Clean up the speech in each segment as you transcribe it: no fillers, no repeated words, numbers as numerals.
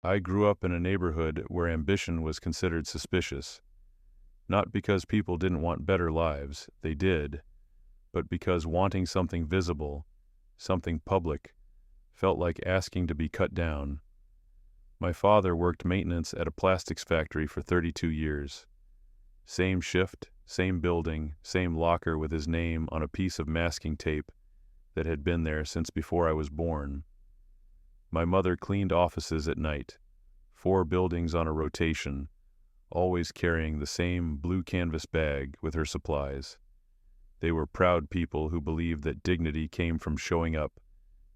I grew up in a neighborhood where ambition was considered suspicious, not because people didn't want better lives, they did, but because wanting something visible, something public, felt like asking to be cut down. My father worked maintenance at a plastics factory for 32 years. Same shift, same building, same locker with his name on a piece of masking tape that had been there since before I was born. My mother cleaned offices at night, 4 buildings on a rotation, always carrying the same blue canvas bag with her supplies. They were proud people who believed that dignity came from showing up,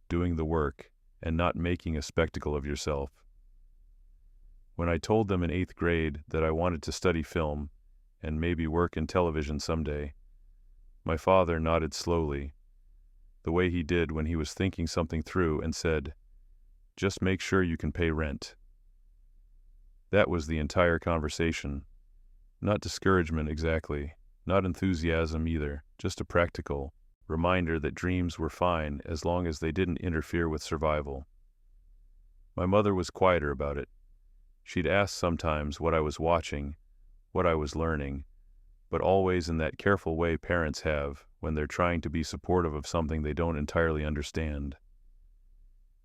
doing the work, and not making a spectacle of yourself. When I told them in 8th grade that I wanted to study film and maybe work in television someday, my father nodded slowly, the way he did when he was thinking something through, and said, "Just make sure you can pay rent." That was the entire conversation. Not discouragement exactly, not enthusiasm either, just a practical reminder that dreams were fine as long as they didn't interfere with survival. My mother was quieter about it. She'd ask sometimes what I was watching, what I was learning, but always in that careful way parents have when they're trying to be supportive of something they don't entirely understand.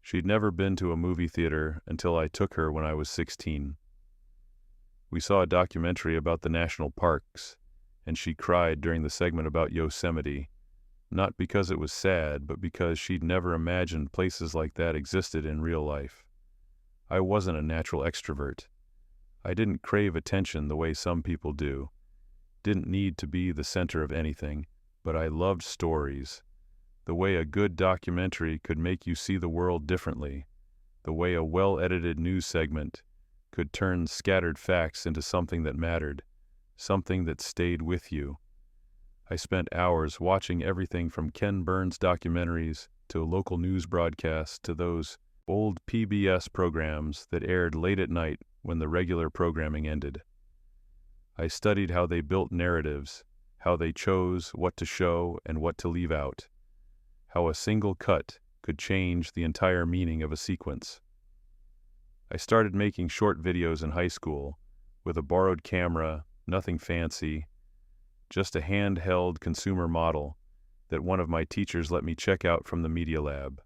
She'd never been to a movie theater until I took her when I was 16. We saw a documentary about the national parks, and she cried during the segment about Yosemite, not because it was sad, but because she'd never imagined places like that existed in real life. I wasn't a natural extrovert. I didn't crave attention the way some people do, didn't need to be the center of anything, but I loved stories, the way a good documentary could make you see the world differently, the way a well-edited news segment could turn scattered facts into something that mattered, something that stayed with you. I spent hours watching everything from Ken Burns documentaries to local news broadcasts to those old PBS programs that aired late at night when the regular programming ended. I studied how they built narratives, how they chose what to show and what to leave out, how a single cut could change the entire meaning of a sequence. I started making short videos in high school with a borrowed camera, nothing fancy, just a handheld consumer model that one of my teachers let me check out from the media lab.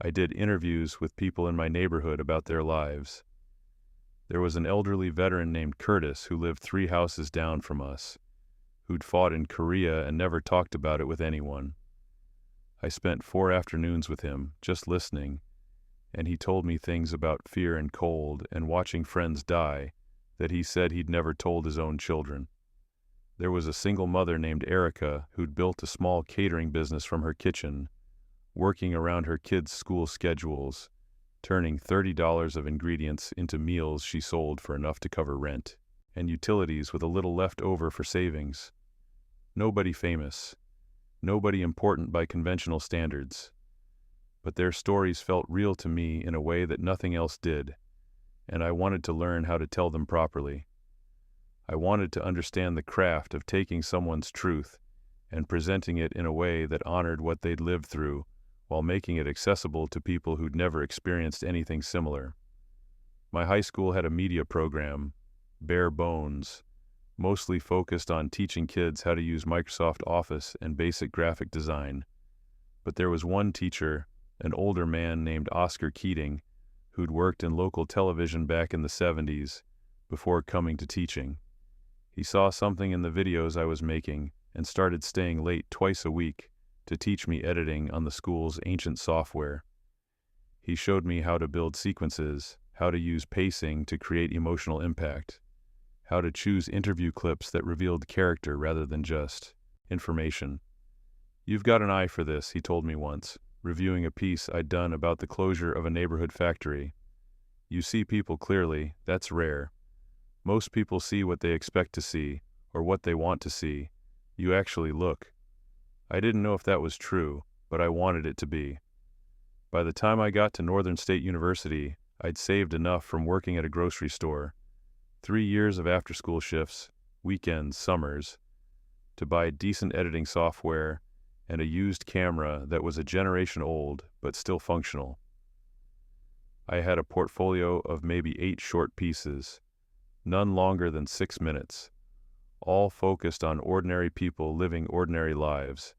I did interviews with people in my neighborhood about their lives. There was an elderly veteran named Curtis who lived 3 houses down from us, who'd fought in Korea and never talked about it with anyone. I spent 4 afternoons with him, just listening, and he told me things about fear and cold and watching friends die that he said he'd never told his own children. There was a single mother named Erica who'd built a small catering business from her kitchen, working around her kids' school schedules, turning $30 of ingredients into meals she sold for enough to cover rent and utilities with a little left over for savings. Nobody famous, nobody important by conventional standards, but their stories felt real to me in a way that nothing else did, and I wanted to learn how to tell them properly. I wanted to understand the craft of taking someone's truth and presenting it in a way that honored what they'd lived through while making it accessible to people who'd never experienced anything similar. My high school had a media program, bare bones, mostly focused on teaching kids how to use Microsoft Office and basic graphic design. But there was one teacher, an older man named Oscar Keating, who'd worked in local television back in the 70s before coming to teaching. He saw something in the videos I was making and started staying late twice a week to teach me editing on the school's ancient software. He showed me how to build sequences, how to use pacing to create emotional impact, how to choose interview clips that revealed character rather than just information. "You've got an eye for this," he told me once, reviewing a piece I'd done about the closure of a neighborhood factory. "You see people clearly, that's rare. Most people see what they expect to see, or what they want to see. You actually look." I didn't know if that was true, but I wanted it to be. By the time I got to Northern State University, I'd saved enough from working at a grocery store, 3 years of after-school shifts, weekends, summers, to buy decent editing software and a used camera that was a generation old but still functional. I had a portfolio of maybe 8 short pieces, none longer than 6 minutes, all focused on ordinary people living ordinary lives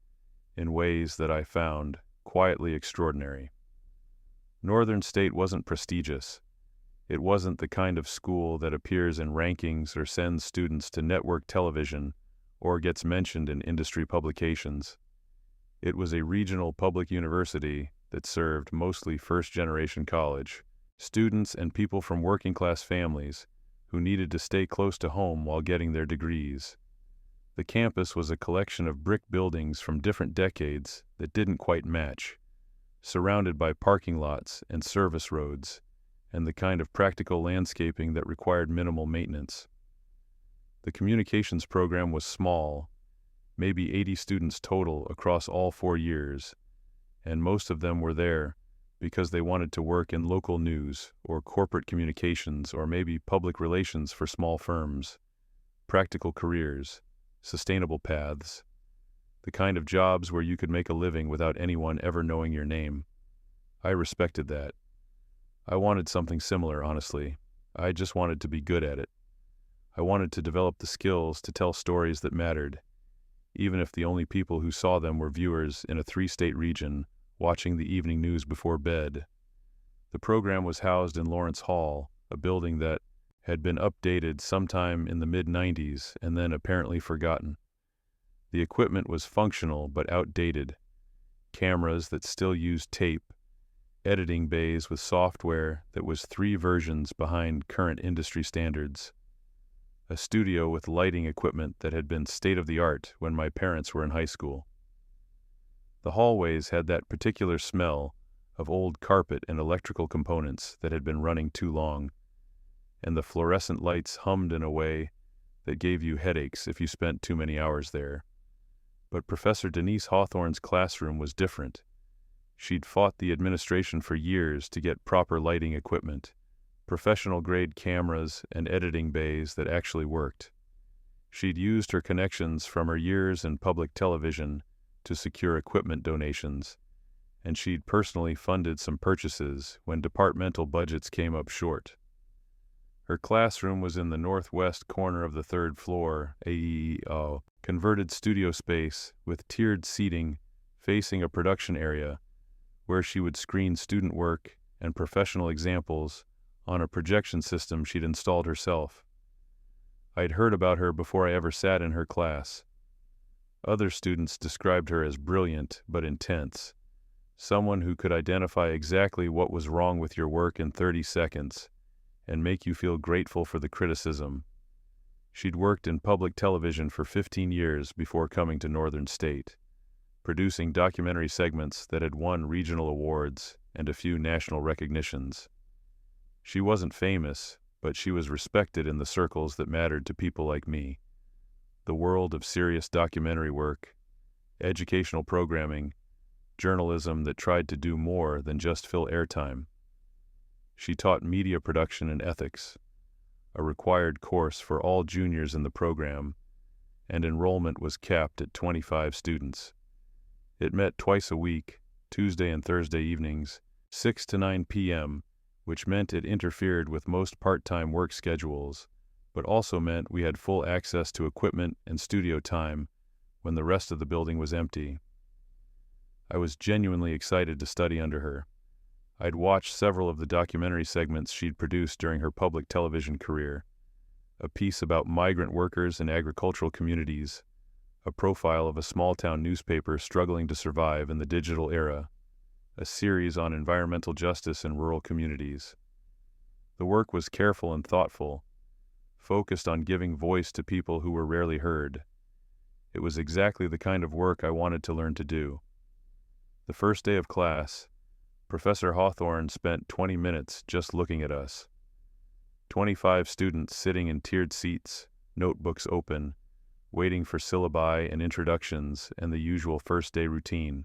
in ways that I found quietly extraordinary. Northern State wasn't prestigious. It wasn't the kind of school that appears in rankings or sends students to network television or gets mentioned in industry publications. It was a regional public university that served mostly first-generation college students and people from working-class families who needed to stay close to home while getting their degrees. The campus was a collection of brick buildings from different decades that didn't quite match, surrounded by parking lots and service roads, and the kind of practical landscaping that required minimal maintenance. The communications program was small, maybe 80 students total across all 4 years, and most of them were there because they wanted to work in local news or corporate communications or maybe public relations for small firms, practical careers, sustainable paths, the kind of jobs where you could make a living without anyone ever knowing your name. I respected that. I wanted something similar, honestly. I just wanted to be good at it. I wanted to develop the skills to tell stories that mattered, even if the only people who saw them were viewers in a 3-state region watching the evening news before bed. The program was housed in Lawrence Hall, a building that had been updated sometime in the mid-90s and then apparently forgotten. The equipment was functional but outdated. Cameras that still used tape, editing bays with software that was 3 versions behind current industry standards, a studio with lighting equipment that had been state-of-the-art when my parents were in high school. The hallways had that particular smell of old carpet and electrical components that had been running too long, and the fluorescent lights hummed in a way that gave you headaches if you spent too many hours there. But Professor Denise Hawthorne's classroom was different. She'd fought the administration for years to get proper lighting equipment, professional-grade cameras and editing bays that actually worked. She'd used her connections from her years in public television to secure equipment donations, and she'd personally funded some purchases when departmental budgets came up short. Her classroom was in the northwest corner of the 3rd floor, a converted studio space with tiered seating facing a production area where she would screen student work and professional examples on a projection system she'd installed herself. I'd heard about her before I ever sat in her class. Other students described her as brilliant but intense, someone who could identify exactly what was wrong with your work in 30 seconds and make you feel grateful for the criticism. She'd worked in public television for 15 years before coming to Northern State, producing documentary segments that had won regional awards and a few national recognitions. She wasn't famous, but she was respected in the circles that mattered to people like me. The world of serious documentary work, educational programming, journalism that tried to do more than just fill airtime. She taught media production and ethics, a required course for all juniors in the program, and enrollment was capped at 25 students. It met twice a week, Tuesday and Thursday evenings, 6 to 9 p.m., which meant it interfered with most part-time work schedules, but also meant we had full access to equipment and studio time when the rest of the building was empty. I was genuinely excited to study under her. I'd watched several of the documentary segments she'd produced during her public television career, a piece about migrant workers in agricultural communities, a profile of a small-town newspaper struggling to survive in the digital era, a series on environmental justice in rural communities. The work was careful and thoughtful, focused on giving voice to people who were rarely heard. It was exactly the kind of work I wanted to learn to do. The first day of class, Professor Hawthorne spent 20 minutes just looking at us. 25 students sitting in tiered seats, notebooks open, waiting for syllabi and introductions and the usual first-day routine.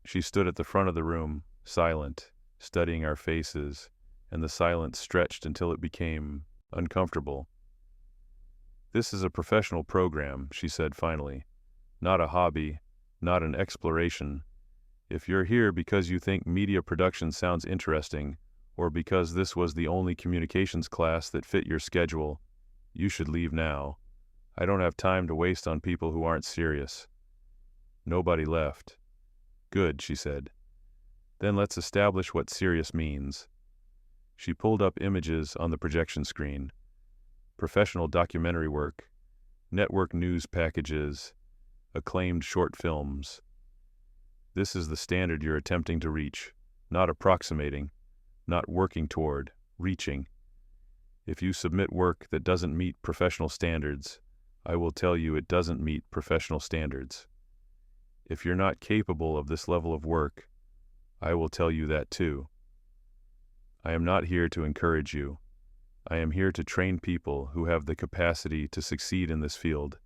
She stood at the front of the room, silent, studying our faces, and the silence stretched until it became uncomfortable. "This is a professional program," she said finally, "not a hobby, not an exploration. If you're here because you think media production sounds interesting, or because this was the only communications class that fit your schedule, you should leave now. I don't have time to waste on people who aren't serious. Nobody left. Good, she said. Then let's establish what serious means. She pulled up images on the projection screen. Professional documentary work, network news packages, acclaimed short films. This is the standard you're attempting to reach, not approximating, not working toward, reaching. If you submit work that doesn't meet professional standards, I will tell you it doesn't meet professional standards. If you're not capable of this level of work, I will tell you that too. I am not here to encourage you. I am here to train people who have the capacity to succeed in this field,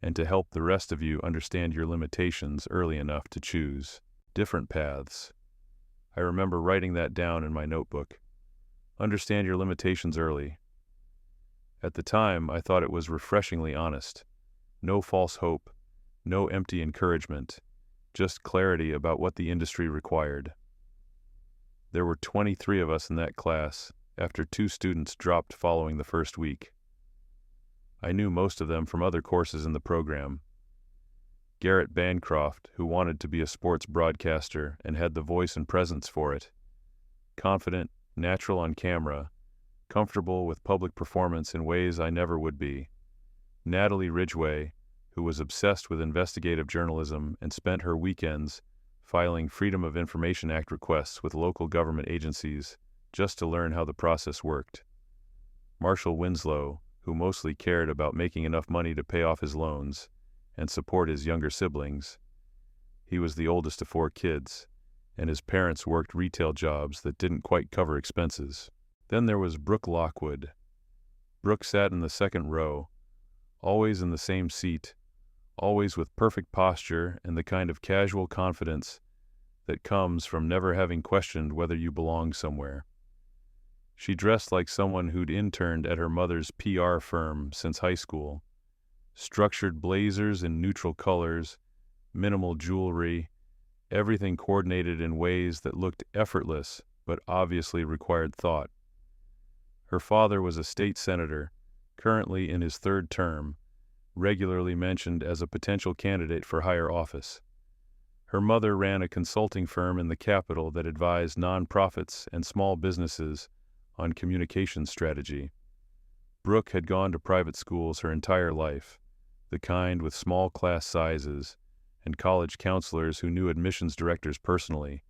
and to help the rest of you understand your limitations early enough to choose different paths. I remember writing that down in my notebook. Understand your limitations early. At the time, I thought it was refreshingly honest. No false hope, no empty encouragement, just clarity about what the industry required. There were 23 of us in that class, after 2 students dropped following the first week. I knew most of them from other courses in the program. Garrett Bancroft, who wanted to be a sports broadcaster and had the voice and presence for it. Confident, natural on camera, comfortable with public performance in ways I never would be. Natalie Ridgway, who was obsessed with investigative journalism and spent her weekends filing Freedom of Information Act requests with local government agencies just to learn how the process worked. Marshall Winslow, who mostly cared about making enough money to pay off his loans and support his younger siblings. He was the oldest of 4 kids, and his parents worked retail jobs that didn't quite cover expenses. Then there was Brooke Lockwood. Brooke sat in the second row, always in the same seat, always with perfect posture and the kind of casual confidence that comes from never having questioned whether you belong somewhere. She dressed like someone who'd interned at her mother's PR firm since high school. Structured blazers in neutral colors, minimal jewelry, everything coordinated in ways that looked effortless but obviously required thought. Her father was a state senator, currently in his 3rd term, regularly mentioned as a potential candidate for higher office. Her mother ran a consulting firm in the Capitol that advised nonprofits and small businesses on communication strategy. Brooke had gone to private schools her entire life, the kind with small class sizes and college counselors who knew admissions directors personally,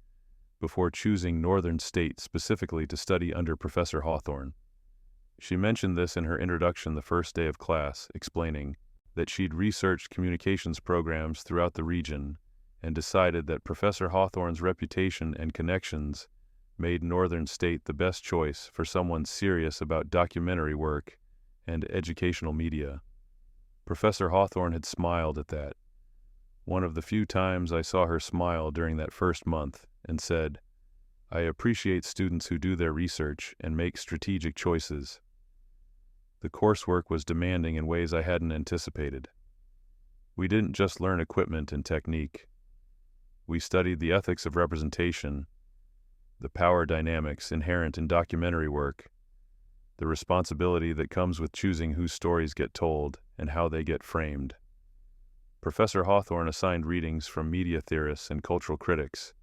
before choosing Northern State specifically to study under Professor Hawthorne. She mentioned this in her introduction the first day of class, explaining that she'd researched communications programs throughout the region and decided that Professor Hawthorne's reputation and connections made Northern State the best choice for someone serious about documentary work and educational media. Professor Hawthorne had smiled at that, one of the few times I saw her smile during that first month, and said, "I appreciate students who do their research and make strategic choices." The coursework was demanding in ways I hadn't anticipated. We didn't just learn equipment and technique. We studied the ethics of representation, the power dynamics inherent in documentary work, the responsibility that comes with choosing whose stories get told and how they get framed. Professor Hawthorne assigned readings from media theorists and cultural critics,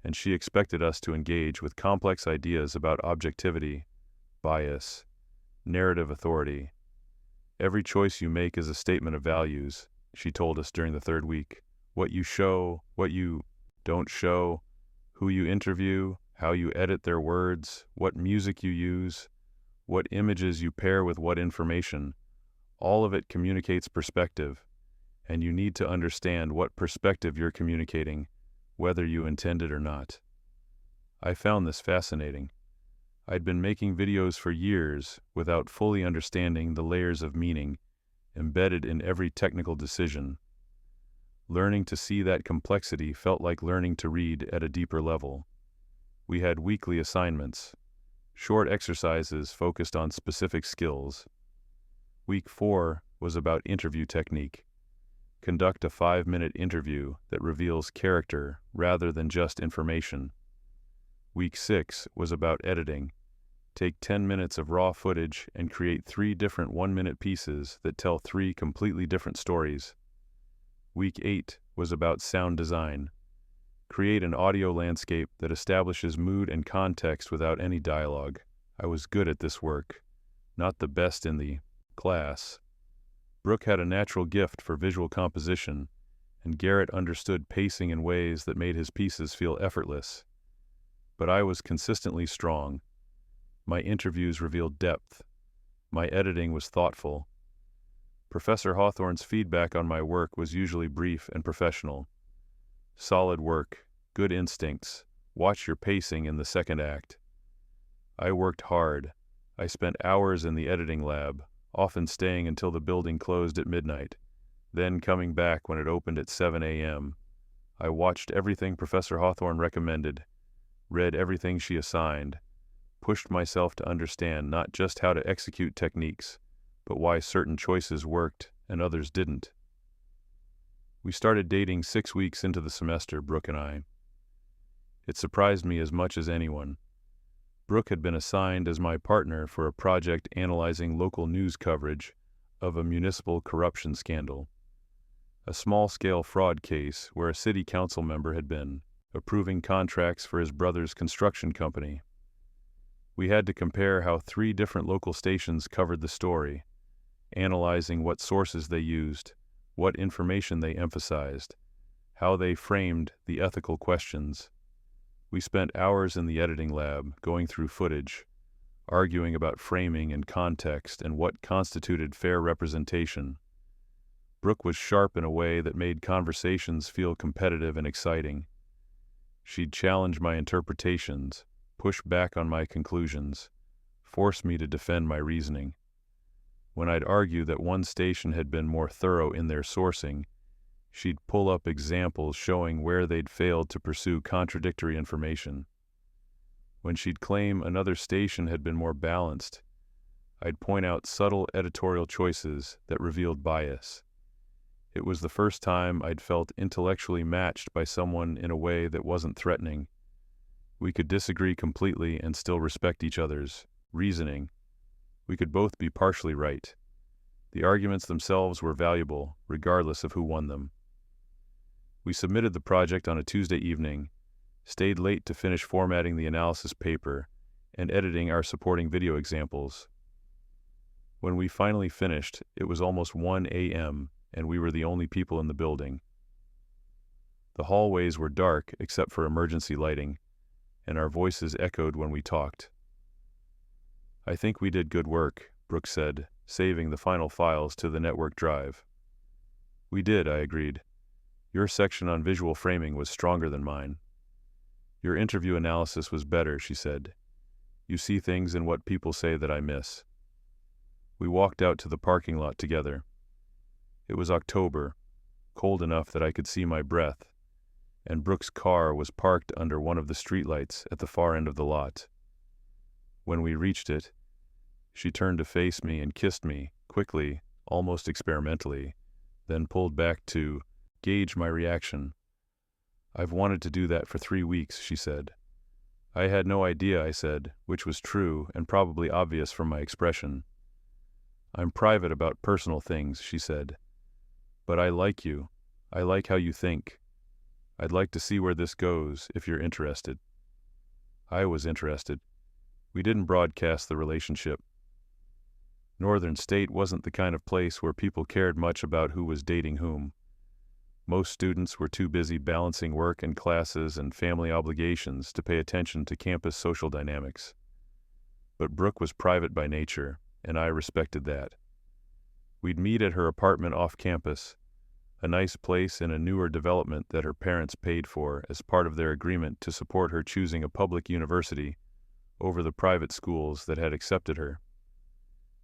and she expected us to engage with complex ideas about objectivity, bias, narrative authority. Every choice you make is a statement of values, she told us during the 3rd week. What you show, what you don't show, who you interview, how you edit their words, what music you use, what images you pair with what information, all of it communicates perspective, and you need to understand what perspective you're communicating, whether you intend it or not. I found this fascinating. I'd been making videos for years without fully understanding the layers of meaning embedded in every technical decision. Learning to see that complexity felt like learning to read at a deeper level. We had weekly assignments, short exercises focused on specific skills. Week 4 was about interview technique. Conduct a 5-minute interview that reveals character rather than just information. Week 6 was about editing. Take 10 minutes of raw footage and create 3 different 1-minute pieces that tell 3 completely different stories. Week 8 was about sound design. Create an audio landscape that establishes mood and context without any dialogue. I was good at this work, not the best in the class. Brooke had a natural gift for visual composition, and Garrett understood pacing in ways that made his pieces feel effortless. But I was consistently strong. My interviews revealed depth. My editing was thoughtful. Professor Hawthorne's feedback on my work was usually brief and professional. Solid work, good instincts, watch your pacing in the second act. I worked hard. I spent hours in the editing lab, often staying until the building closed at midnight, then coming back when it opened at 7 a.m. I watched everything Professor Hawthorne recommended, read everything she assigned, pushed myself to understand not just how to execute techniques, but why certain choices worked and others didn't. We started dating 6 weeks into the semester, Brooke and I. It surprised me as much as anyone. Brooke had been assigned as my partner for a project analyzing local news coverage of a municipal corruption scandal, a small-scale fraud case where a city council member had been approving contracts for his brother's construction company. We had to compare how 3 different local stations covered the story, analyzing what sources they used, what information they emphasized, how they framed the ethical questions. We spent hours in the editing lab, going through footage, arguing about framing and context and what constituted fair representation. Brooke was sharp in a way that made conversations feel competitive and exciting. She'd challenge my interpretations, push back on my conclusions, force me to defend my reasoning. When I'd argue that one station had been more thorough in their sourcing, she'd pull up examples showing where they'd failed to pursue contradictory information. When she'd claim another station had been more balanced, I'd point out subtle editorial choices that revealed bias. It was the first time I'd felt intellectually matched by someone in a way that wasn't threatening. We could disagree completely and still respect each other's reasoning. We could both be partially right. The arguments themselves were valuable, regardless of who won them. We submitted the project on a Tuesday evening, stayed late to finish formatting the analysis paper, and editing our supporting video examples. When we finally finished, it was almost 1 a.m., and we were the only people in the building. The hallways were dark except for emergency lighting, and our voices echoed when we talked. "I think we did good work," Brooke said, saving the final files to the network drive. "We did," I agreed. "Your section on visual framing was stronger than mine." "Your interview analysis was better," she said. "You see things in what people say that I miss." We walked out to the parking lot together. It was October, cold enough that I could see my breath, and Brooke's car was parked under one of the streetlights at the far end of the lot. When we reached it, she turned to face me and kissed me, quickly, almost experimentally, then pulled back to gauge my reaction. "I've wanted to do that for 3 weeks," she said. "I had no idea," I said, which was true and probably obvious from my expression. "I'm private about personal things," she said. "But I like you. I like how you think. I'd like to see where this goes, if you're interested." I was interested. We didn't broadcast the relationship. Northern State wasn't the kind of place where people cared much about who was dating whom. Most students were too busy balancing work and classes and family obligations to pay attention to campus social dynamics. But Brooke was private by nature, and I respected that. We'd meet at her apartment off campus, a nice place in a newer development that her parents paid for as part of their agreement to support her choosing a public university over the private schools that had accepted her.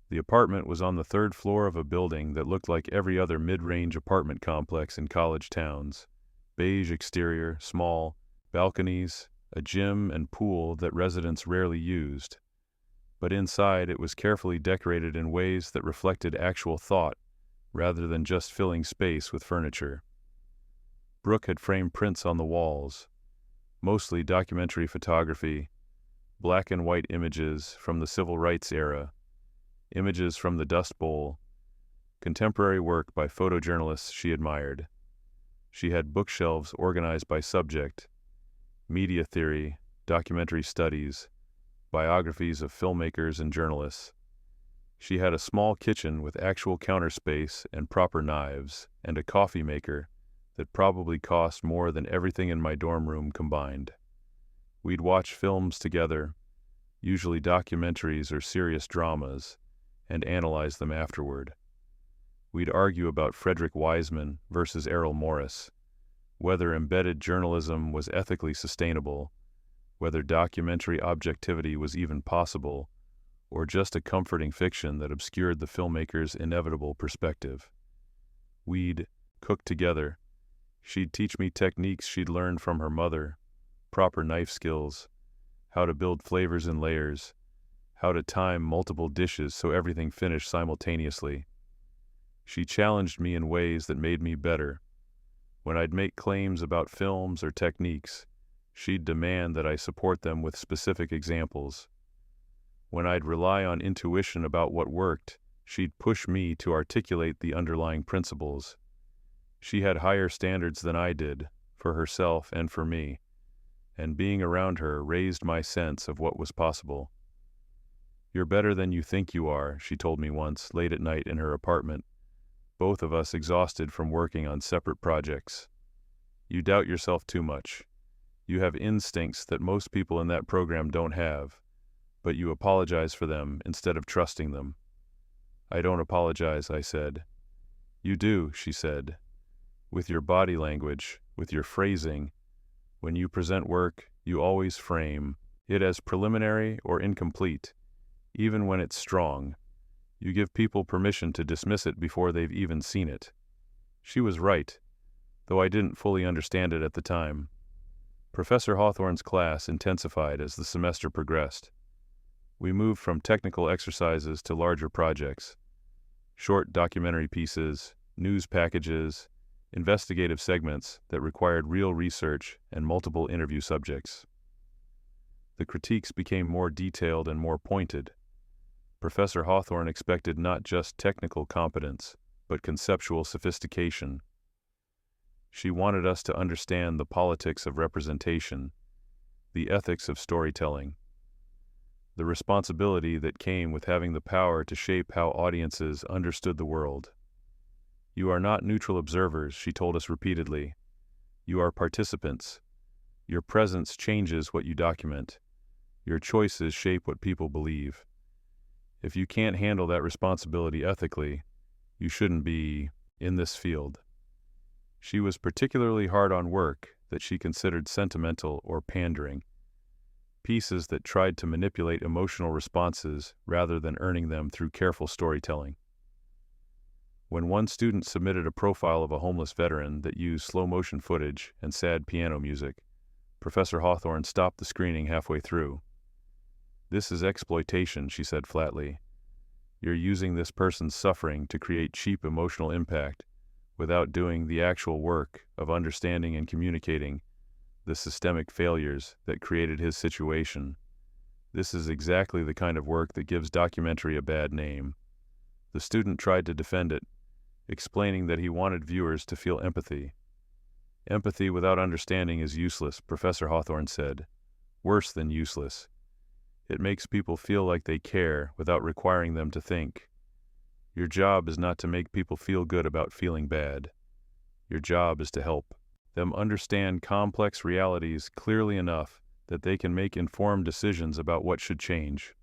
The apartment was on the 3rd floor of a building that looked like every other mid-range apartment complex in college towns. Beige exterior, small, balconies, a gym and pool that residents rarely used. But inside it was carefully decorated in ways that reflected actual thought, rather than just filling space with furniture. Brooke had framed prints on the walls. mostly documentary photography, black and white images from the civil rights era, images from the Dust Bowl, contemporary work by photojournalists she admired. She had bookshelves organized by subject, media theory, documentary studies, biographies of filmmakers and journalists. She had a small kitchen with actual counter space and proper knives, and a coffee maker that probably cost more than everything in my dorm room combined. We'd watch films together, usually documentaries or serious dramas, and analyze them afterward. We'd argue about Frederick Wiseman versus Errol Morris, whether embedded journalism was ethically sustainable, whether documentary objectivity was even possible, or just a comforting fiction that obscured the filmmaker's inevitable perspective. We'd cook together. She'd teach me techniques she'd learned from her mother, proper knife skills, how to build flavors in layers, how to time multiple dishes so everything finished simultaneously. She challenged me in ways that made me better. When I'd make claims about films or techniques, she'd demand that I support them with specific examples. When I'd rely on intuition about what worked, she'd push me to articulate the underlying principles. She had higher standards than I did, for herself and for me, and being around her raised my sense of what was possible. "You're better than you think you are," she told me once, late at night in her apartment, both of us exhausted from working on separate projects. "You doubt yourself too much. You have instincts that most people in that program don't have, but you apologize for them instead of trusting them." "I don't apologize," I said. "You do," she said. "With your body language, with your phrasing. When you present work, you always frame it as preliminary or incomplete, even when it's strong. You give people permission to dismiss it before they've even seen it." She was right, though I didn't fully understand it at the time. Professor Hawthorne's class intensified as the semester progressed. We moved from technical exercises to larger projects. Short documentary pieces, news packages, investigative segments that required real research and multiple interview subjects. The critiques became more detailed and more pointed. Professor Hawthorne expected not just technical competence, but conceptual sophistication. She wanted us to understand the politics of representation, the ethics of storytelling, the responsibility that came with having the power to shape how audiences understood the world. "You are not neutral observers," she told us repeatedly. "You are participants. Your presence changes what you document. Your choices shape what people believe. If you can't handle that responsibility ethically, you shouldn't be in this field." She was particularly hard on work that she considered sentimental or pandering, pieces that tried to manipulate emotional responses rather than earning them through careful storytelling. When one student submitted a profile of a homeless veteran that used slow-motion footage and sad piano music, Professor Hawthorne stopped the screening halfway through. "This is exploitation," she said flatly. "You're using this person's suffering to create cheap emotional impact without doing the actual work of understanding and communicating the systemic failures that created his situation. This is exactly the kind of work that gives documentary a bad name." The student tried to defend it, explaining that he wanted viewers to feel empathy. "Empathy without understanding is useless," Professor Hawthorne said. "Worse than useless. It makes people feel like they care without requiring them to think. Your job is not to make people feel good about feeling bad. Your job is to help them understand complex realities clearly enough that they can make informed decisions about what should change."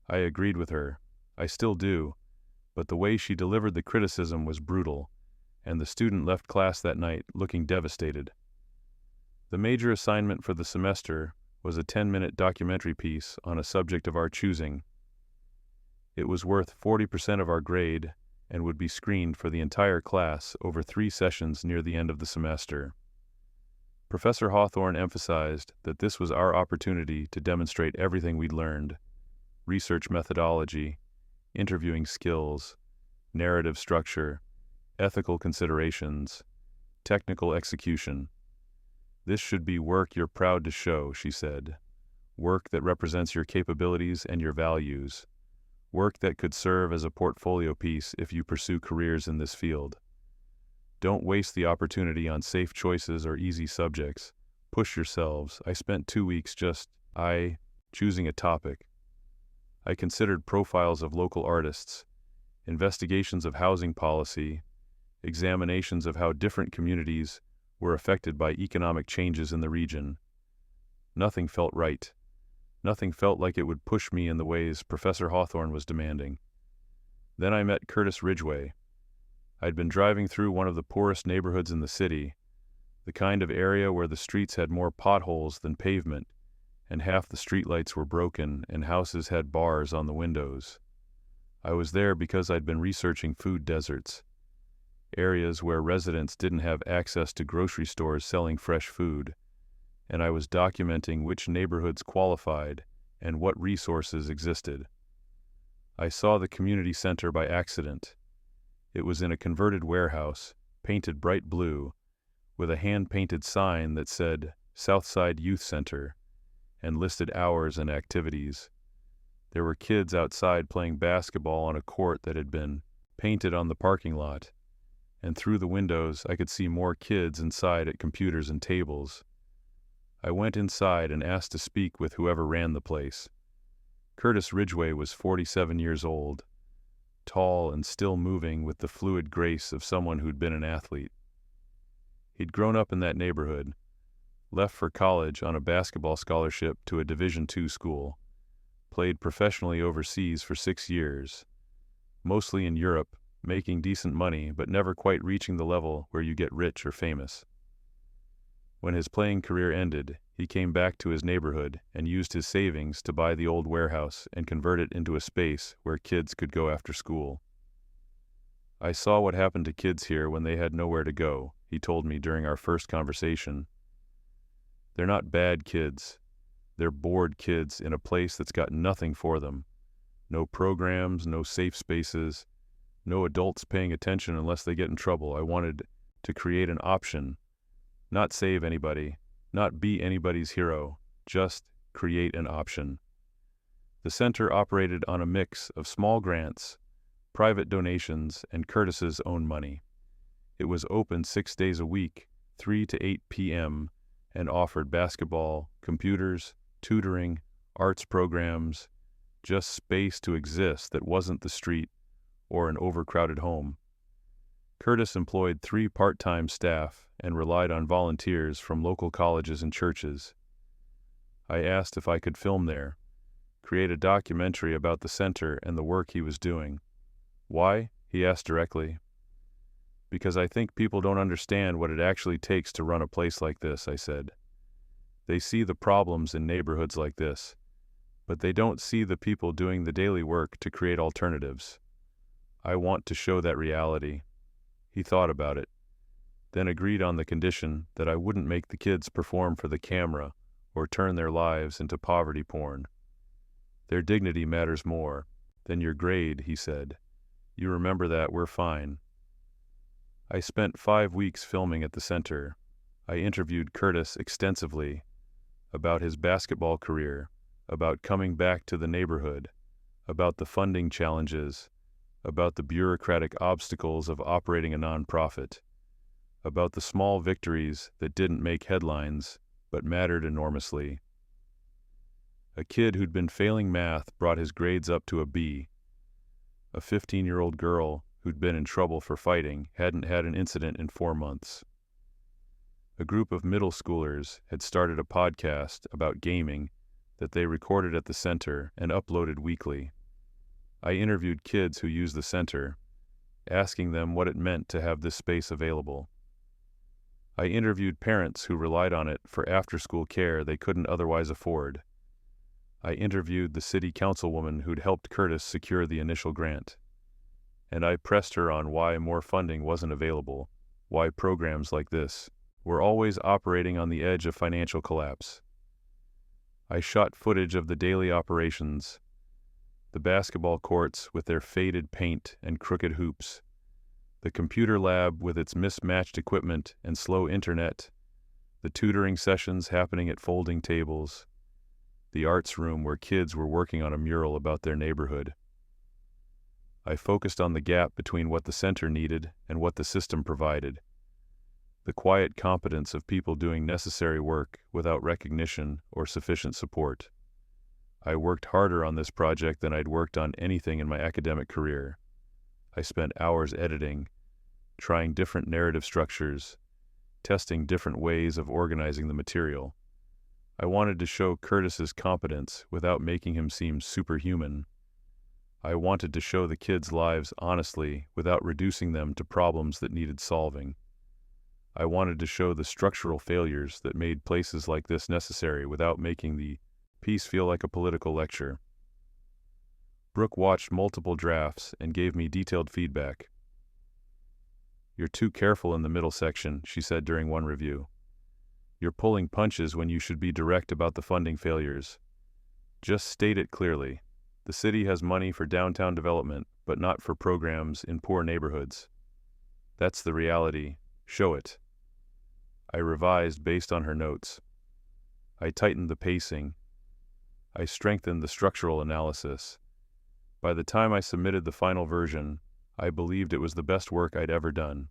I agreed with her. I still do. But the way she delivered the criticism was brutal, and the student left class that night looking devastated. The major assignment for the semester was a 10-minute documentary piece on a subject of our choosing. It was worth 40% of our grade and would be screened for the entire class over 3 sessions near the end of the semester. Professor Hawthorne emphasized that this was our opportunity to demonstrate everything we'd learned: research methodology, interviewing skills, narrative structure, ethical considerations, technical execution. This should be work you're proud to show, she said. Work that represents your capabilities and your values. Work that could serve as a portfolio piece if you pursue careers in this field. Don't waste the opportunity on safe choices or easy subjects. Push yourselves. I spent 2 weeks choosing a topic. I considered profiles of local artists, investigations of housing policy, examinations of how different communities were affected by economic changes in the region. Nothing felt right. Nothing felt like it would push me in the ways Professor Hawthorne was demanding. Then I met Curtis Ridgway. I'd been driving through one of the poorest neighborhoods in the city, the kind of area where the streets had more potholes than pavement, and half the streetlights were broken and houses had bars on the windows. I was there because I'd been researching food deserts, areas where residents didn't have access to grocery stores selling fresh food, and I was documenting which neighborhoods qualified and what resources existed. I saw the community center by accident. It was in a converted warehouse, painted bright blue, with a hand-painted sign that said Southside Youth Center and listed hours and activities. There were kids outside playing basketball on a court that had been painted on the parking lot, and through the windows I could see more kids inside at computers and tables. I went inside and asked to speak with whoever ran the place. Curtis Ridgway was 47 years old, tall and still moving with the fluid grace of someone who'd been an athlete. He'd grown up in that neighborhood, left for college on a basketball scholarship to a Division II school, played professionally overseas for 6 years, mostly in Europe, making decent money but never quite reaching the level where you get rich or famous. When his playing career ended, he came back to his neighborhood and used his savings to buy the old warehouse and convert it into a space where kids could go after school. I saw what happened to kids here when they had nowhere to go, he told me during our first conversation. They're not bad kids. They're bored kids in a place that's got nothing for them. No programs, no safe spaces, no adults paying attention unless they get in trouble. I wanted to create an option, not save anybody, not be anybody's hero, just create an option. The center operated on a mix of small grants, private donations, and Curtis's own money. It was open 6 days a week, 3 to 8 p.m., and offered basketball, computers, tutoring, arts programs, just space to exist that wasn't the street or an overcrowded home. Curtis employed 3 part-time staff and relied on volunteers from local colleges and churches. I asked if I could film there, create a documentary about the center and the work he was doing. Why? He asked directly. Because I think people don't understand what it actually takes to run a place like this, I said. They see the problems in neighborhoods like this, but they don't see the people doing the daily work to create alternatives. I want to show that reality. He thought about it, then agreed on the condition that I wouldn't make the kids perform for the camera or turn their lives into poverty porn. Their dignity matters more than your grade, he said. You remember that, we're fine. I spent 5 weeks filming at the center. I interviewed Curtis extensively about his basketball career, about coming back to the neighborhood, about the funding challenges, about the bureaucratic obstacles of operating a nonprofit, about the small victories that didn't make headlines but mattered enormously. A kid who'd been failing math brought his grades up to a B. A 15-year-old girl who'd been in trouble for fighting hadn't had an incident in 4 months. A group of middle schoolers had started a podcast about gaming that they recorded at the center and uploaded weekly. I interviewed kids who used the center, asking them what it meant to have this space available. I interviewed parents who relied on it for after-school care they couldn't otherwise afford. I interviewed the city councilwoman who'd helped Curtis secure the initial grant. And I pressed her on why more funding wasn't available, why programs like this were always operating on the edge of financial collapse. I shot footage of the daily operations, the basketball courts with their faded paint and crooked hoops, the computer lab with its mismatched equipment and slow internet, The tutoring sessions happening at folding tables, the arts room where kids were working on a mural about their neighborhood. I focused on the gap between what the center needed and what the system provided. The quiet competence of people doing necessary work without recognition or sufficient support. I worked harder on this project than I'd worked on anything in my academic career. I spent hours editing, trying different narrative structures, testing different ways of organizing the material. I wanted to show Curtis's competence without making him seem superhuman. I wanted to show the kids' lives honestly without reducing them to problems that needed solving. I wanted to show the structural failures that made places like this necessary without making the piece feel like a political lecture. Brooke watched multiple drafts and gave me detailed feedback. "You're too careful in the middle section," she said during one review. "You're pulling punches when you should be direct about the funding failures. Just state it clearly. The city has money for downtown development, but not for programs in poor neighborhoods. That's the reality. Show it." I revised based on her notes. I tightened the pacing. I strengthened the structural analysis. By the time I submitted the final version, I believed it was the best work I'd ever done.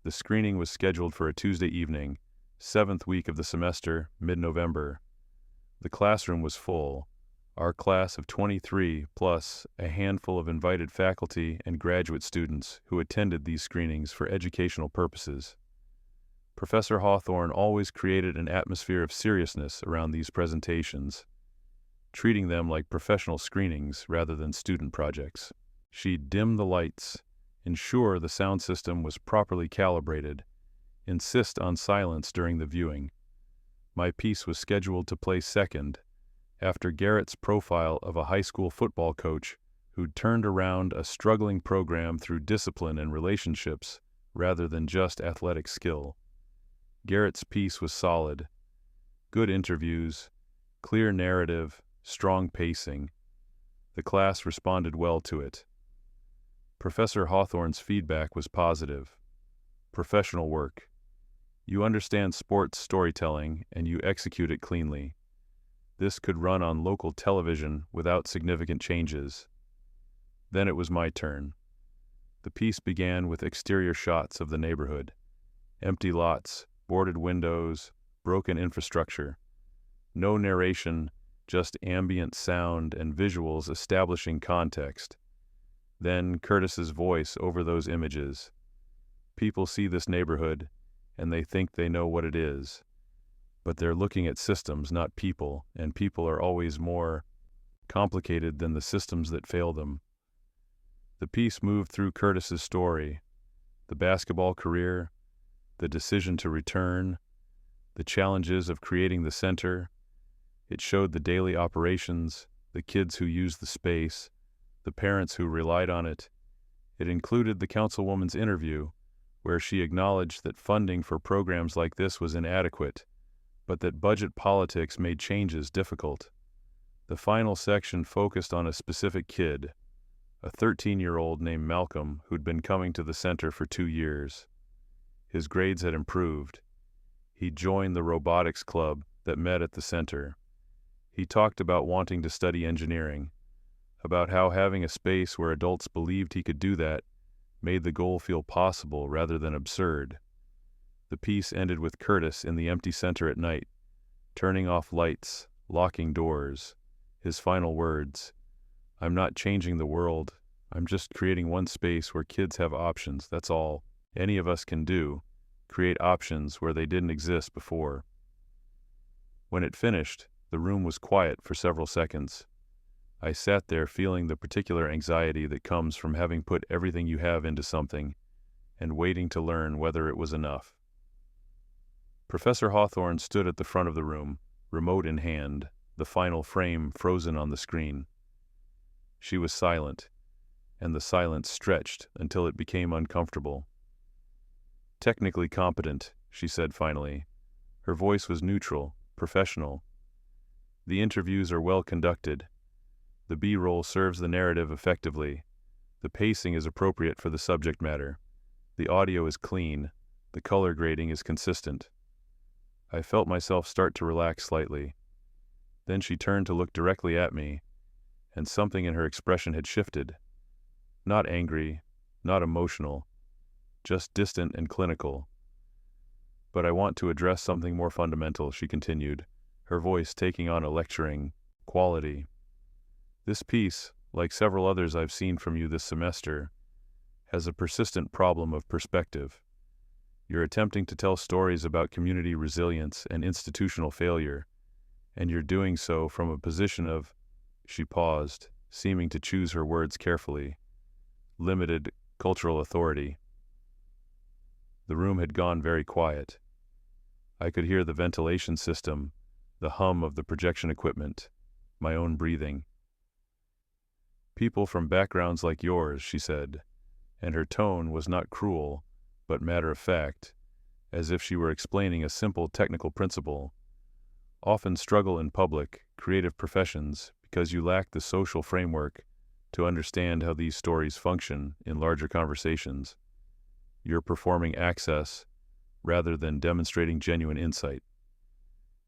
The screening was scheduled for a Tuesday evening, 7th week of the semester, mid-November. The classroom was full, our class of 23 plus a handful of invited faculty and graduate students who attended these screenings for educational purposes. Professor Hawthorne always created an atmosphere of seriousness around these presentations, treating them like professional screenings rather than student projects. She'd dim the lights, ensure the sound system was properly calibrated, insist on silence during the viewing. My piece was scheduled to play second, after Garrett's profile of a high school football coach who'd turned around a struggling program through discipline and relationships rather than just athletic skill. Garrett's piece was solid. Good interviews, clear narrative, strong pacing. The class responded well to it. Professor Hawthorne's feedback was positive. Professional work. You understand sports storytelling and you execute it cleanly. This could run on local television without significant changes. Then it was my turn. The piece began with exterior shots of the neighborhood. Empty lots, boarded windows, broken infrastructure. No narration, just ambient sound and visuals establishing context. Then Curtis's voice over those images. People see this neighborhood, and they think they know what it is. But they're looking at systems, not people, and people are always more complicated than the systems that fail them. The piece moved through Curtis's story, the basketball career, the decision to return, the challenges of creating the center. It showed the daily operations, the kids who used the space, the parents who relied on it. It included the councilwoman's interview, where she acknowledged that funding for programs like this was inadequate, but that budget politics made changes difficult. The final section focused on a specific kid, a 13-year-old named Malcolm who'd been coming to the center for 2 years. His grades had improved. He joined the robotics club that met at the center. He talked about wanting to study engineering, about how having a space where adults believed he could do that made the goal feel possible rather than absurd. The piece ended with Curtis in the empty center at night, turning off lights, locking doors. His final words, "I'm not changing the world. I'm just creating one space where kids have options, that's all. Any of us can do, create options where they didn't exist before." When it finished, the room was quiet for several seconds. I sat there feeling the particular anxiety that comes from having put everything you have into something and waiting to learn whether it was enough. Professor Hawthorne stood at the front of the room, remote in hand, the final frame frozen on the screen. She was silent, and the silence stretched until it became uncomfortable. "Technically competent," she said finally. Her voice was neutral, professional. "The interviews are well conducted. The B-roll serves the narrative effectively. The pacing is appropriate for the subject matter. The audio is clean. The color grading is consistent. I felt myself start to relax slightly. Then she turned to look directly at me, and something in her expression had shifted. Not angry, not emotional, just distant and clinical. "But I want to address something more fundamental," she continued, her voice taking on a lecturing quality. "This piece, like several others I've seen from you this semester, has a persistent problem of perspective. You're attempting to tell stories about community resilience and institutional failure, and you're doing so from a position of," she paused, seeming to choose her words carefully, "limited cultural authority." The room had gone very quiet. I could hear the ventilation system, the hum of the projection equipment, my own breathing. "People from backgrounds like yours," she said, and her tone was not cruel, but matter-of-fact, as if she were explaining a simple technical principle, "often struggle in public, creative professions because you lack the social framework to understand how these stories function in larger conversations. You're performing access rather than demonstrating genuine insight.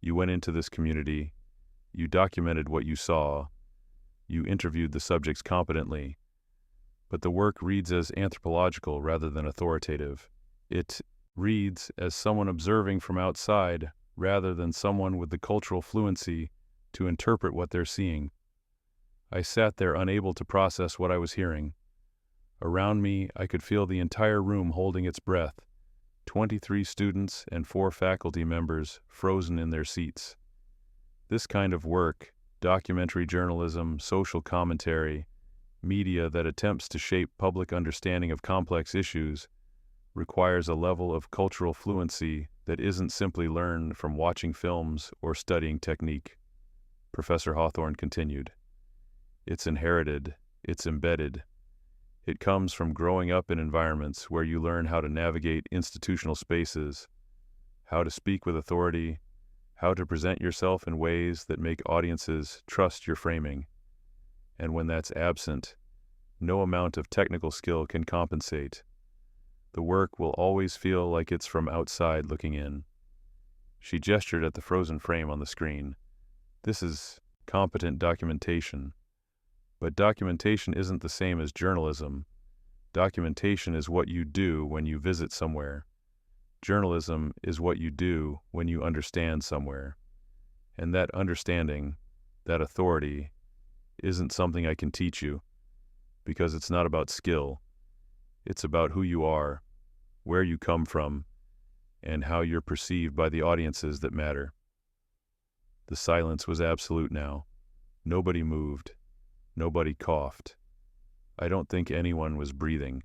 You went into this community, you documented what you saw, you interviewed the subjects competently, but the work reads as anthropological rather than authoritative. It reads as someone observing from outside rather than someone with the cultural fluency to interpret what they're seeing." I sat there unable to process what I was hearing. Around me, I could feel the entire room holding its breath, 23 students and 4 faculty members frozen in their seats. This kind of work, documentary journalism, social commentary, media that attempts to shape public understanding of complex issues, requires a level of cultural fluency that isn't simply learned from watching films or studying technique. Professor Hawthorne continued. "It's inherited, it's embedded. It comes from growing up in environments where you learn how to navigate institutional spaces, how to speak with authority, how to present yourself in ways that make audiences trust your framing. And when that's absent, no amount of technical skill can compensate. The work will always feel like it's from outside looking in." She gestured at the frozen frame on the screen. "This is competent documentation. But documentation isn't the same as journalism. Documentation is what you do when you visit somewhere. Journalism is what you do when you understand somewhere. And that understanding, that authority, isn't something I can teach you, because it's not about skill. It's about who you are, where you come from, and how you're perceived by the audiences that matter." The silence was absolute now. Nobody moved. Nobody coughed. I don't think anyone was breathing.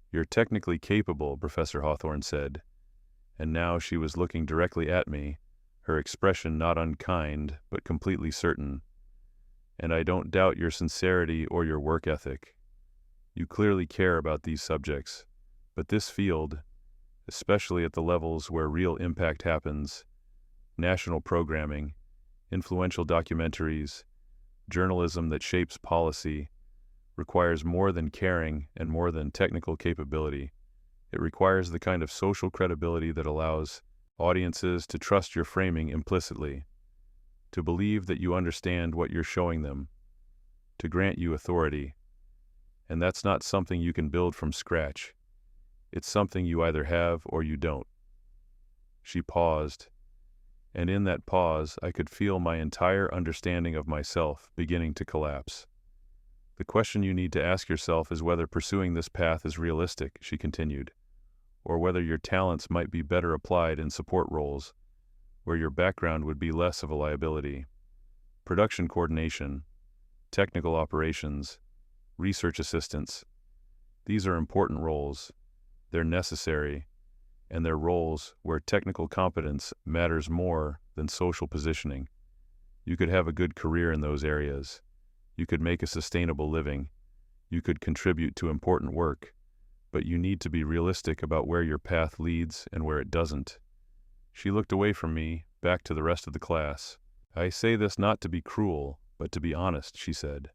"You're technically capable," Professor Hawthorne said, and now she was looking directly at me, her expression not unkind, but completely certain. "And I don't doubt your sincerity or your work ethic. You clearly care about these subjects, but this field, especially at the levels where real impact happens, national programming, influential documentaries, journalism that shapes policy, requires more than caring and more than technical capability. It requires the kind of social credibility that allows audiences to trust your framing implicitly, to believe that you understand what you're showing them, to grant you authority. And that's not something you can build from scratch. It's something you either have or you don't." She paused, and in that pause I could feel my entire understanding of myself beginning to collapse. "The question you need to ask yourself is whether pursuing this path is realistic," she continued, "or whether your talents might be better applied in support roles, where your background would be less of a liability. Production coordination, technical operations, research assistants, these are important roles. They're necessary, and they're roles where technical competence matters more than social positioning. You could have a good career in those areas. You could make a sustainable living. You could contribute to important work, but you need to be realistic about where your path leads and where it doesn't." She looked away from me, back to the rest of the class. "I say this not to be cruel, but to be honest," she said.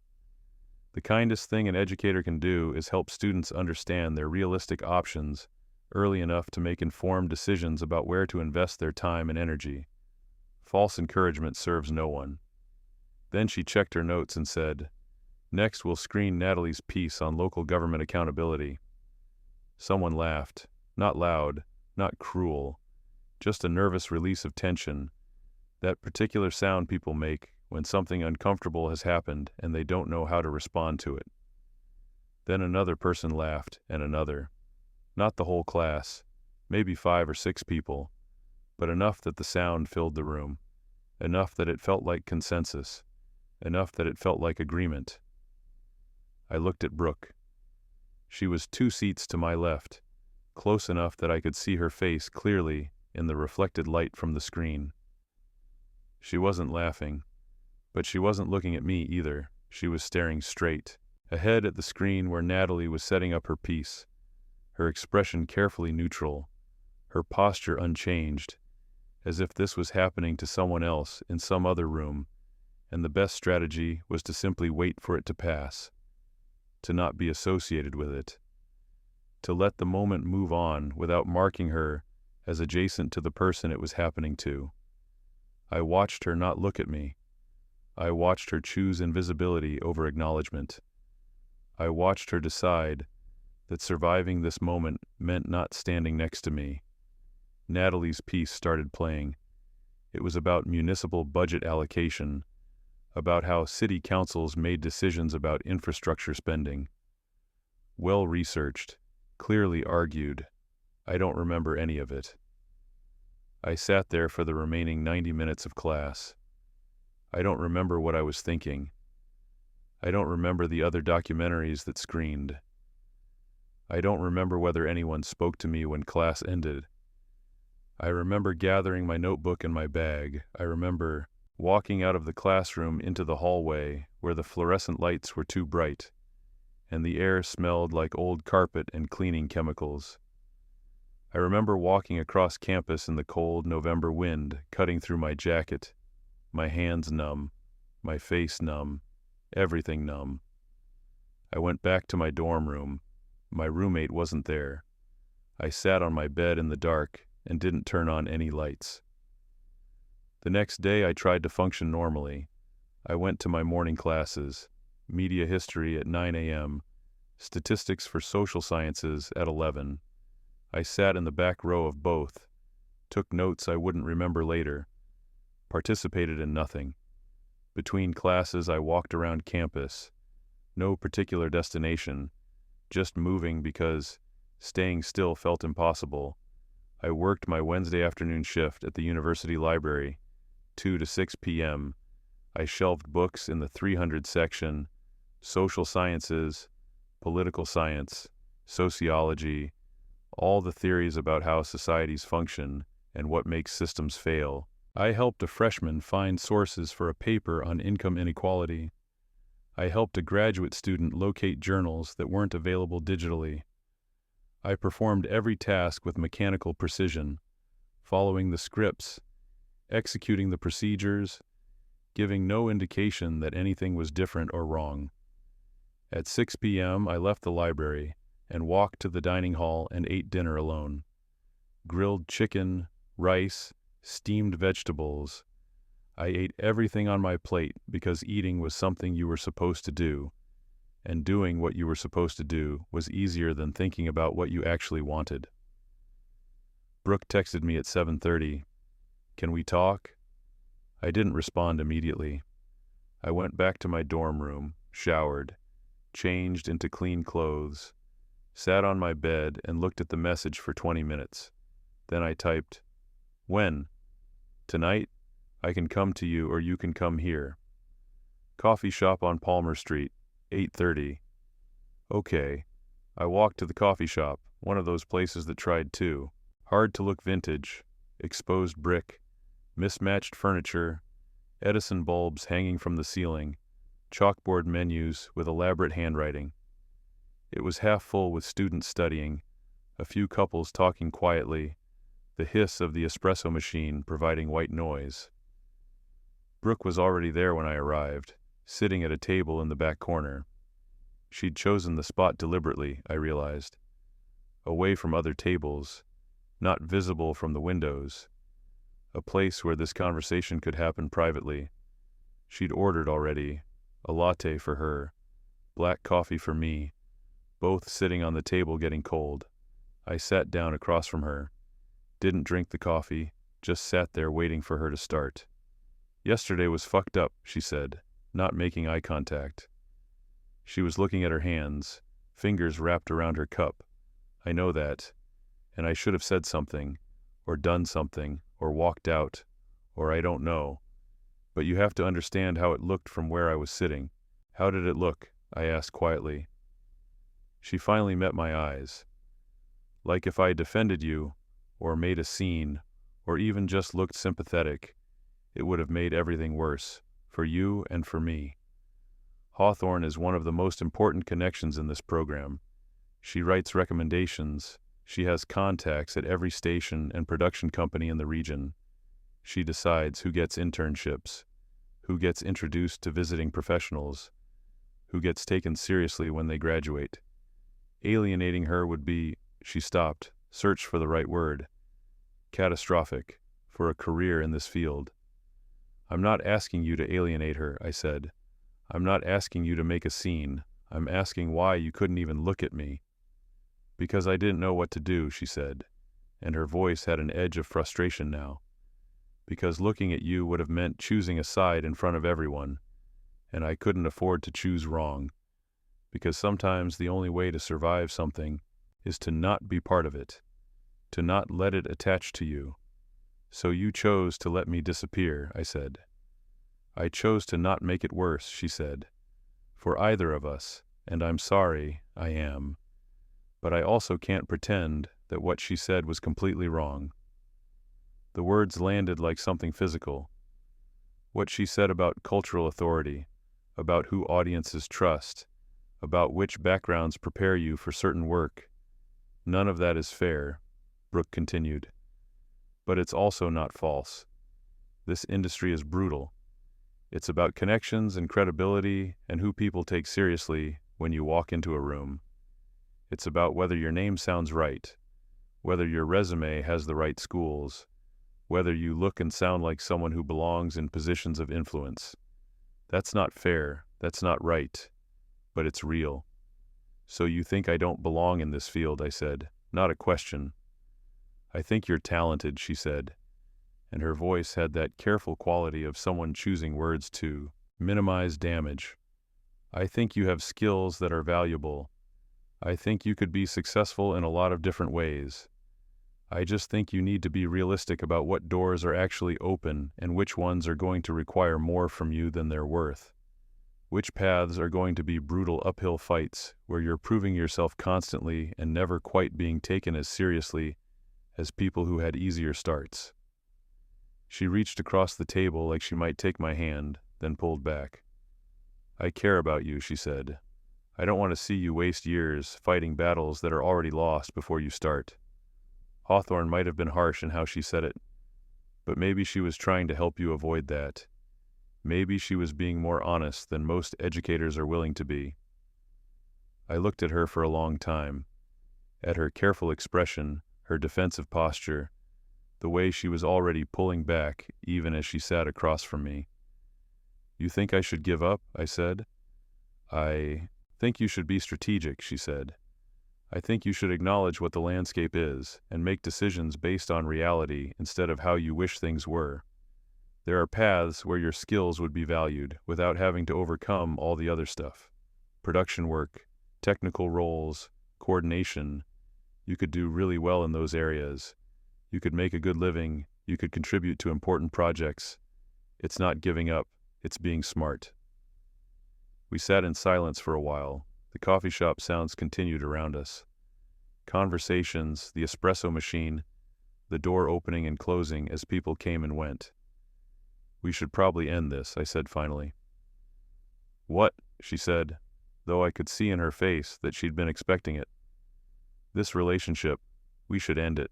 "The kindest thing an educator can do is help students understand their realistic options early enough to make informed decisions about where to invest their time and energy. False encouragement serves no one. Then she checked her notes and said, "Next we'll screen Natalie's piece on local government accountability." Someone laughed, not loud, not cruel, just a nervous release of tension, that particular sound people make when something uncomfortable has happened and they don't know how to respond to it. Then another person laughed, and another. Not the whole class, maybe 5 or 6 people, but enough that the sound filled the room, enough that it felt like consensus, enough that it felt like agreement. I looked at Brooke. She was 2 seats to my left, close enough that I could see her face clearly in the reflected light from the screen. She wasn't laughing, but she wasn't looking at me either. She was staring straight, ahead at the screen where Natalie was setting up her piece, her expression carefully neutral, her posture unchanged, as if this was happening to someone else in some other room, and the best strategy was to simply wait for it to pass, to not be associated with it, to let the moment move on without marking her as adjacent to the person it was happening to. I watched her not look at me. I watched her choose invisibility over acknowledgement. I watched her decide that surviving this moment meant not standing next to me. Natalie's piece started playing. It was about municipal budget allocation, about how city councils made decisions about infrastructure spending. Well researched, clearly argued. I don't remember any of it. I sat there for the remaining 90 minutes of class. I don't remember what I was thinking. I don't remember the other documentaries that screened. I don't remember whether anyone spoke to me when class ended. I remember gathering my notebook and my bag. I remember walking out of the classroom into the hallway where the fluorescent lights were too bright, and the air smelled like old carpet and cleaning chemicals. I remember walking across campus in the cold November wind cutting through my jacket, my hands numb, my face numb, everything numb. I went back to my dorm room. My roommate wasn't there. I sat on my bed in the dark and didn't turn on any lights. The next day I tried to function normally. I went to my morning classes, media history at 9 a.m., statistics for social sciences at 11. I sat in the back row of both, took notes I wouldn't remember later, participated in nothing. Between classes I walked around campus, no particular destination, just moving because staying still felt impossible. I worked my Wednesday afternoon shift at the university library, 2 to 6 p.m. I shelved books in the 300 section, social sciences, political science, sociology, all the theories about how societies function and what makes systems fail. I helped a freshman find sources for a paper on income inequality. I helped a graduate student locate journals that weren't available digitally. I performed every task with mechanical precision, following the scripts, executing the procedures, giving no indication that anything was different or wrong. At 6 p.m., I left the library and walked to the dining hall and ate dinner alone. Grilled chicken, rice, steamed vegetables. I ate everything on my plate because eating was something you were supposed to do, and doing what you were supposed to do was easier than thinking about what you actually wanted. Brooke texted me at 7:30. "Can we talk?" I didn't respond immediately. I went back to my dorm room, showered, changed into clean clothes, sat on my bed and looked at the message for 20 minutes. Then I typed, "When? Tonight? I can come to you or you can come here. Coffee shop on Palmer Street, 8:30. Okay." I walked to the coffee shop, one of those places that tried too. Hard to look vintage, exposed brick, mismatched furniture, Edison bulbs hanging from the ceiling, chalkboard menus with elaborate handwriting. It was half full with students studying, a few couples talking quietly, the hiss of the espresso machine providing white noise. Brooke was already there when I arrived, sitting at a table in the back corner. She'd chosen the spot deliberately, I realized. away from other tables, not visible from the windows, a place where this conversation could happen privately. She'd ordered already, a latte for her, black coffee for me, both sitting on the table getting cold. I sat down across from her, didn't drink the coffee, just sat there waiting for her to start. Yesterday was fucked up, she said, not making eye contact. She was looking at her hands, fingers wrapped around her cup. I know that, and I should have said something, or done something, or walked out, or I don't know. But you have to understand how it looked from where I was sitting. How did it look? I asked quietly. She finally met my eyes. Like if I defended you, or made a scene, or even just looked sympathetic, it would have made everything worse, for you and for me. Hawthorne is one of the most important connections in this program. She writes recommendations. She has contacts at every station and production company in the region. She decides who gets internships, who gets introduced to visiting professionals, who gets taken seriously when they graduate. Alienating her would be, she stopped, searched for the right word, catastrophic, for a career in this field. I'm not asking you to alienate her, I said. I'm not asking you to make a scene. I'm asking why you couldn't even look at me. Because I didn't know what to do, she said, and her voice had an edge of frustration now. Because looking at you would have meant choosing a side in front of everyone, and I couldn't afford to choose wrong. Because sometimes the only way to survive something is to not be part of it, to not let it attach to you. So you chose to let me disappear, I said. I chose to not make it worse, she said, for either of us, and I'm sorry, I am. But I also can't pretend that what she said was completely wrong. The words landed like something physical. What she said about cultural authority, about who audiences trust, about which backgrounds prepare you for certain work. None of that is fair, Brooke continued. But it's also not false. This industry is brutal. It's about connections and credibility and who people take seriously when you walk into a room. It's about whether your name sounds right, whether your resume has the right schools, whether you look and sound like someone who belongs in positions of influence. That's not fair, that's not right, but it's real. So you think I don't belong in this field, I said, not a question. I think you're talented, she said, and her voice had that careful quality of someone choosing words to minimize damage. I think you have skills that are valuable. I think you could be successful in a lot of different ways. I just think you need to be realistic about what doors are actually open and which ones are going to require more from you than they're worth. Which paths are going to be brutal uphill fights where you're proving yourself constantly and never quite being taken as seriously as people who had easier starts. She reached across the table like she might take my hand, then pulled back. I care about you, she said. I don't want to see you waste years fighting battles that are already lost before you start. Hawthorne might have been harsh in how she said it, but maybe she was trying to help you avoid that. Maybe she was being more honest than most educators are willing to be. I looked at her for a long time, at her careful expression, her defensive posture, the way she was already pulling back even as she sat across from me. You think I should give up? I said. I think you should be strategic, she said. I think you should acknowledge what the landscape is and make decisions based on reality instead of how you wish things were. There are paths where your skills would be valued without having to overcome all the other stuff. Production work, technical roles, coordination. You could do really well in those areas. You could make a good living. You could contribute to important projects. It's not giving up. It's being smart. We sat in silence for a while. The coffee shop sounds continued around us. Conversations, the espresso machine, the door opening and closing as people came and went. We should probably end this, I said finally. What? She said, though I could see in her face that she'd been expecting it. This relationship, we should end it.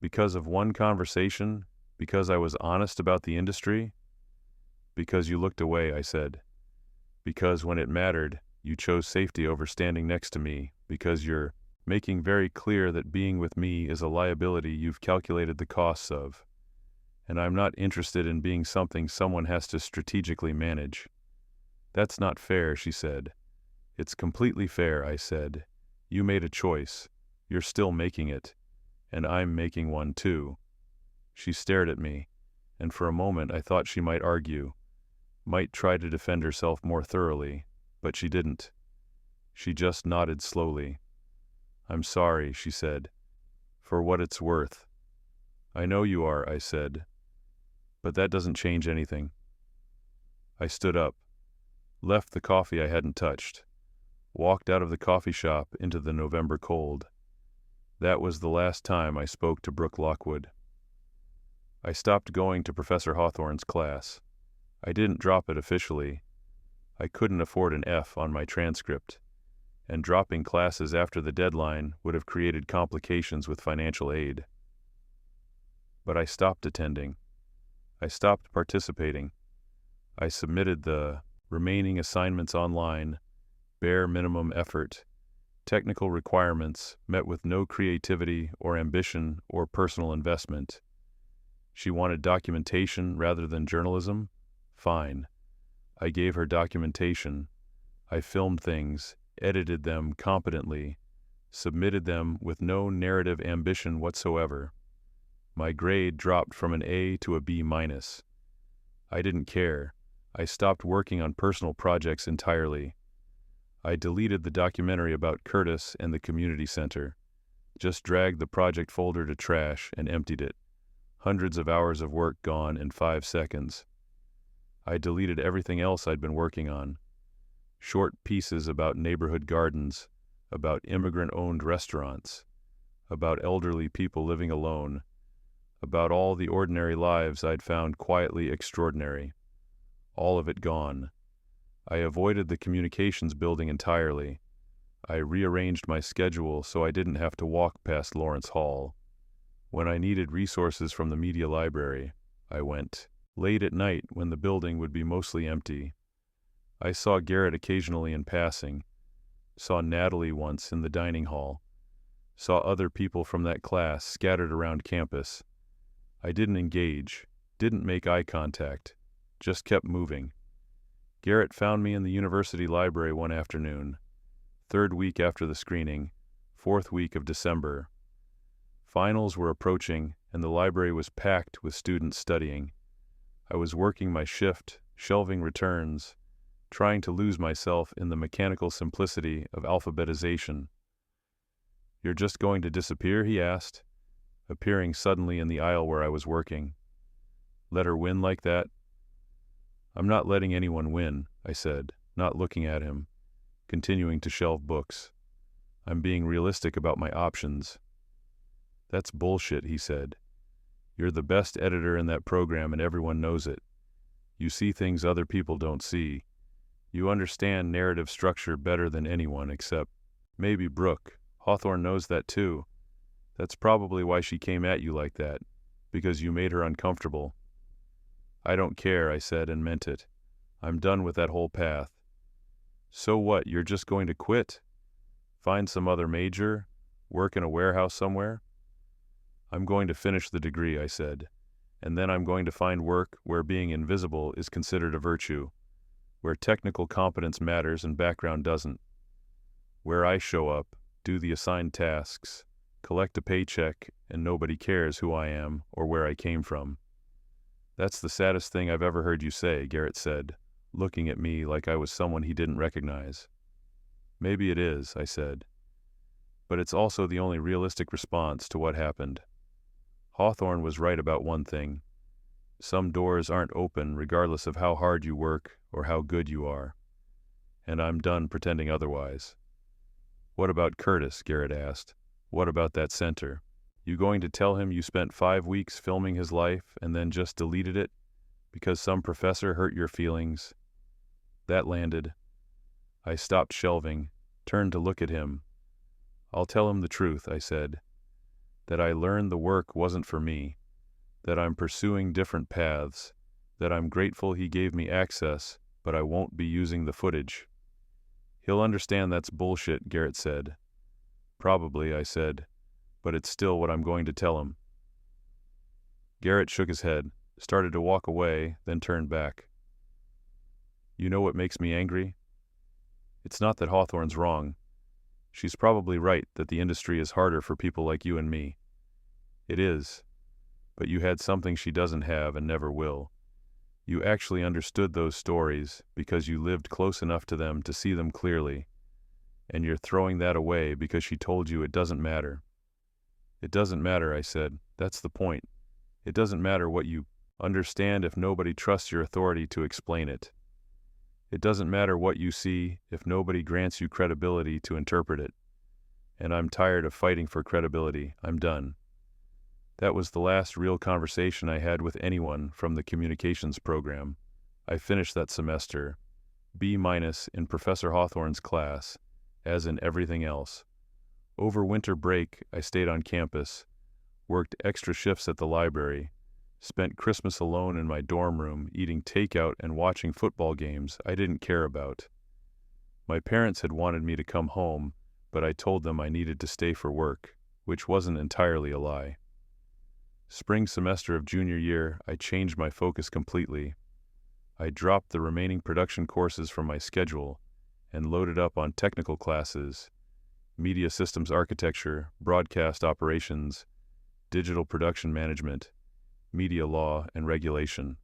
Because of one conversation? Because I was honest about the industry? Because you looked away, I said. Because when it mattered, you chose safety over standing next to me, because you're making very clear that being with me is a liability you've calculated the costs of, and I'm not interested in being something someone has to strategically manage. That's not fair, she said. It's completely fair, I said. You made a choice. You're still making it. And I'm making one too. She stared at me, and for a moment I thought she might argue, might try to defend herself more thoroughly, but she didn't. She just nodded slowly. I'm sorry, she said, for what it's worth. I know you are, I said, but that doesn't change anything. I stood up, left the coffee I hadn't touched, walked out of the coffee shop into the November cold. That was the last time I spoke to Brooke Lockwood. I stopped going to Professor Hawthorne's class. I didn't drop it officially. I couldn't afford an F on my transcript, and dropping classes after the deadline would have created complications with financial aid. But I stopped attending. I stopped participating. I submitted the remaining assignments online, bare minimum effort, technical requirements met with no creativity or ambition or personal investment. She wanted documentation rather than journalism? Fine. I gave her documentation. I filmed things, edited them competently, submitted them with no narrative ambition whatsoever. My grade dropped from an A to a B-. I didn't care. I stopped working on personal projects entirely. I deleted the documentary about Curtis and the community center, just dragged the project folder to trash and emptied it. Hundreds of hours of work gone in 5 seconds. I deleted everything else I'd been working on. Short pieces about neighborhood gardens, about immigrant-owned restaurants, about elderly people living alone, about all the ordinary lives I'd found quietly extraordinary. All of it gone. I avoided the communications building entirely. I rearranged my schedule so I didn't have to walk past Lawrence Hall. When I needed resources from the media library, I went. Late at night, when the building would be mostly empty, I saw Garrett occasionally in passing, saw Natalie once in the dining hall, saw other people from that class scattered around campus. I didn't engage, didn't make eye contact, just kept moving. Garrett found me in the university library one afternoon, 3rd week after the screening, 4th week of December. Finals were approaching, and the library was packed with students studying. I was working my shift, shelving returns, trying to lose myself in the mechanical simplicity of alphabetization. "You're just going to disappear?" he asked, appearing suddenly in the aisle where I was working. "Let her win like that?" "I'm not letting anyone win," I said, not looking at him, continuing to shelve books. "I'm being realistic about my options." "That's bullshit," he said. "You're the best editor in that program and everyone knows it. You see things other people don't see. You understand narrative structure better than anyone except maybe Brooke. Hawthorne knows that too. That's probably why she came at you like that, because you made her uncomfortable." "I don't care," I said, and meant it. "I'm done with that whole path." "So what, you're just going to quit? Find some other major? Work in a warehouse somewhere?" "I'm going to finish the degree," I said, "and then I'm going to find work where being invisible is considered a virtue, where technical competence matters and background doesn't, where I show up, do the assigned tasks, collect a paycheck, and nobody cares who I am or where I came from." "That's the saddest thing I've ever heard you say," Garrett said, looking at me like I was someone he didn't recognize. "Maybe it is," I said, "but it's also the only realistic response to what happened. Hawthorne was right about one thing. Some doors aren't open regardless of how hard you work or how good you are. And I'm done pretending otherwise." "What about Curtis?" Garrett asked. "What about that center? You going to tell him you spent 5 weeks filming his life and then just deleted it because some professor hurt your feelings?" That landed. I stopped shelving, turned to look at him. "I'll tell him the truth," I said, "that I learned the work wasn't for me, that I'm pursuing different paths, that I'm grateful he gave me access, but I won't be using the footage." "He'll understand that's bullshit," Garrett said. Probably, I said, but it's still what I'm going to tell him. Garrett shook his head, started to walk away, then turned back. You know what makes me angry? It's not that Hawthorne's wrong. She's probably right that the industry is harder for people like you and me. It is. But you had something she doesn't have and never will. You actually understood those stories because you lived close enough to them to see them clearly, and you're throwing that away because she told you it doesn't matter. It doesn't matter, I said. That's the point. It doesn't matter what you understand if nobody trusts your authority to explain it. It doesn't matter what you see if nobody grants you credibility to interpret it. And I'm tired of fighting for credibility. I'm done. That was the last real conversation I had with anyone from the communications program. I finished that semester, B- in Professor Hawthorne's class, as in everything else. Over winter break, I stayed on campus, worked extra shifts at the library, spent Christmas alone in my dorm room eating takeout and watching football games I didn't care about. My parents had wanted me to come home, but I told them I needed to stay for work, which wasn't entirely a lie. Spring semester of junior year, I changed my focus completely. I dropped the remaining production courses from my schedule and loaded up on technical classes, media systems architecture, broadcast operations, digital production management, media law, and regulation.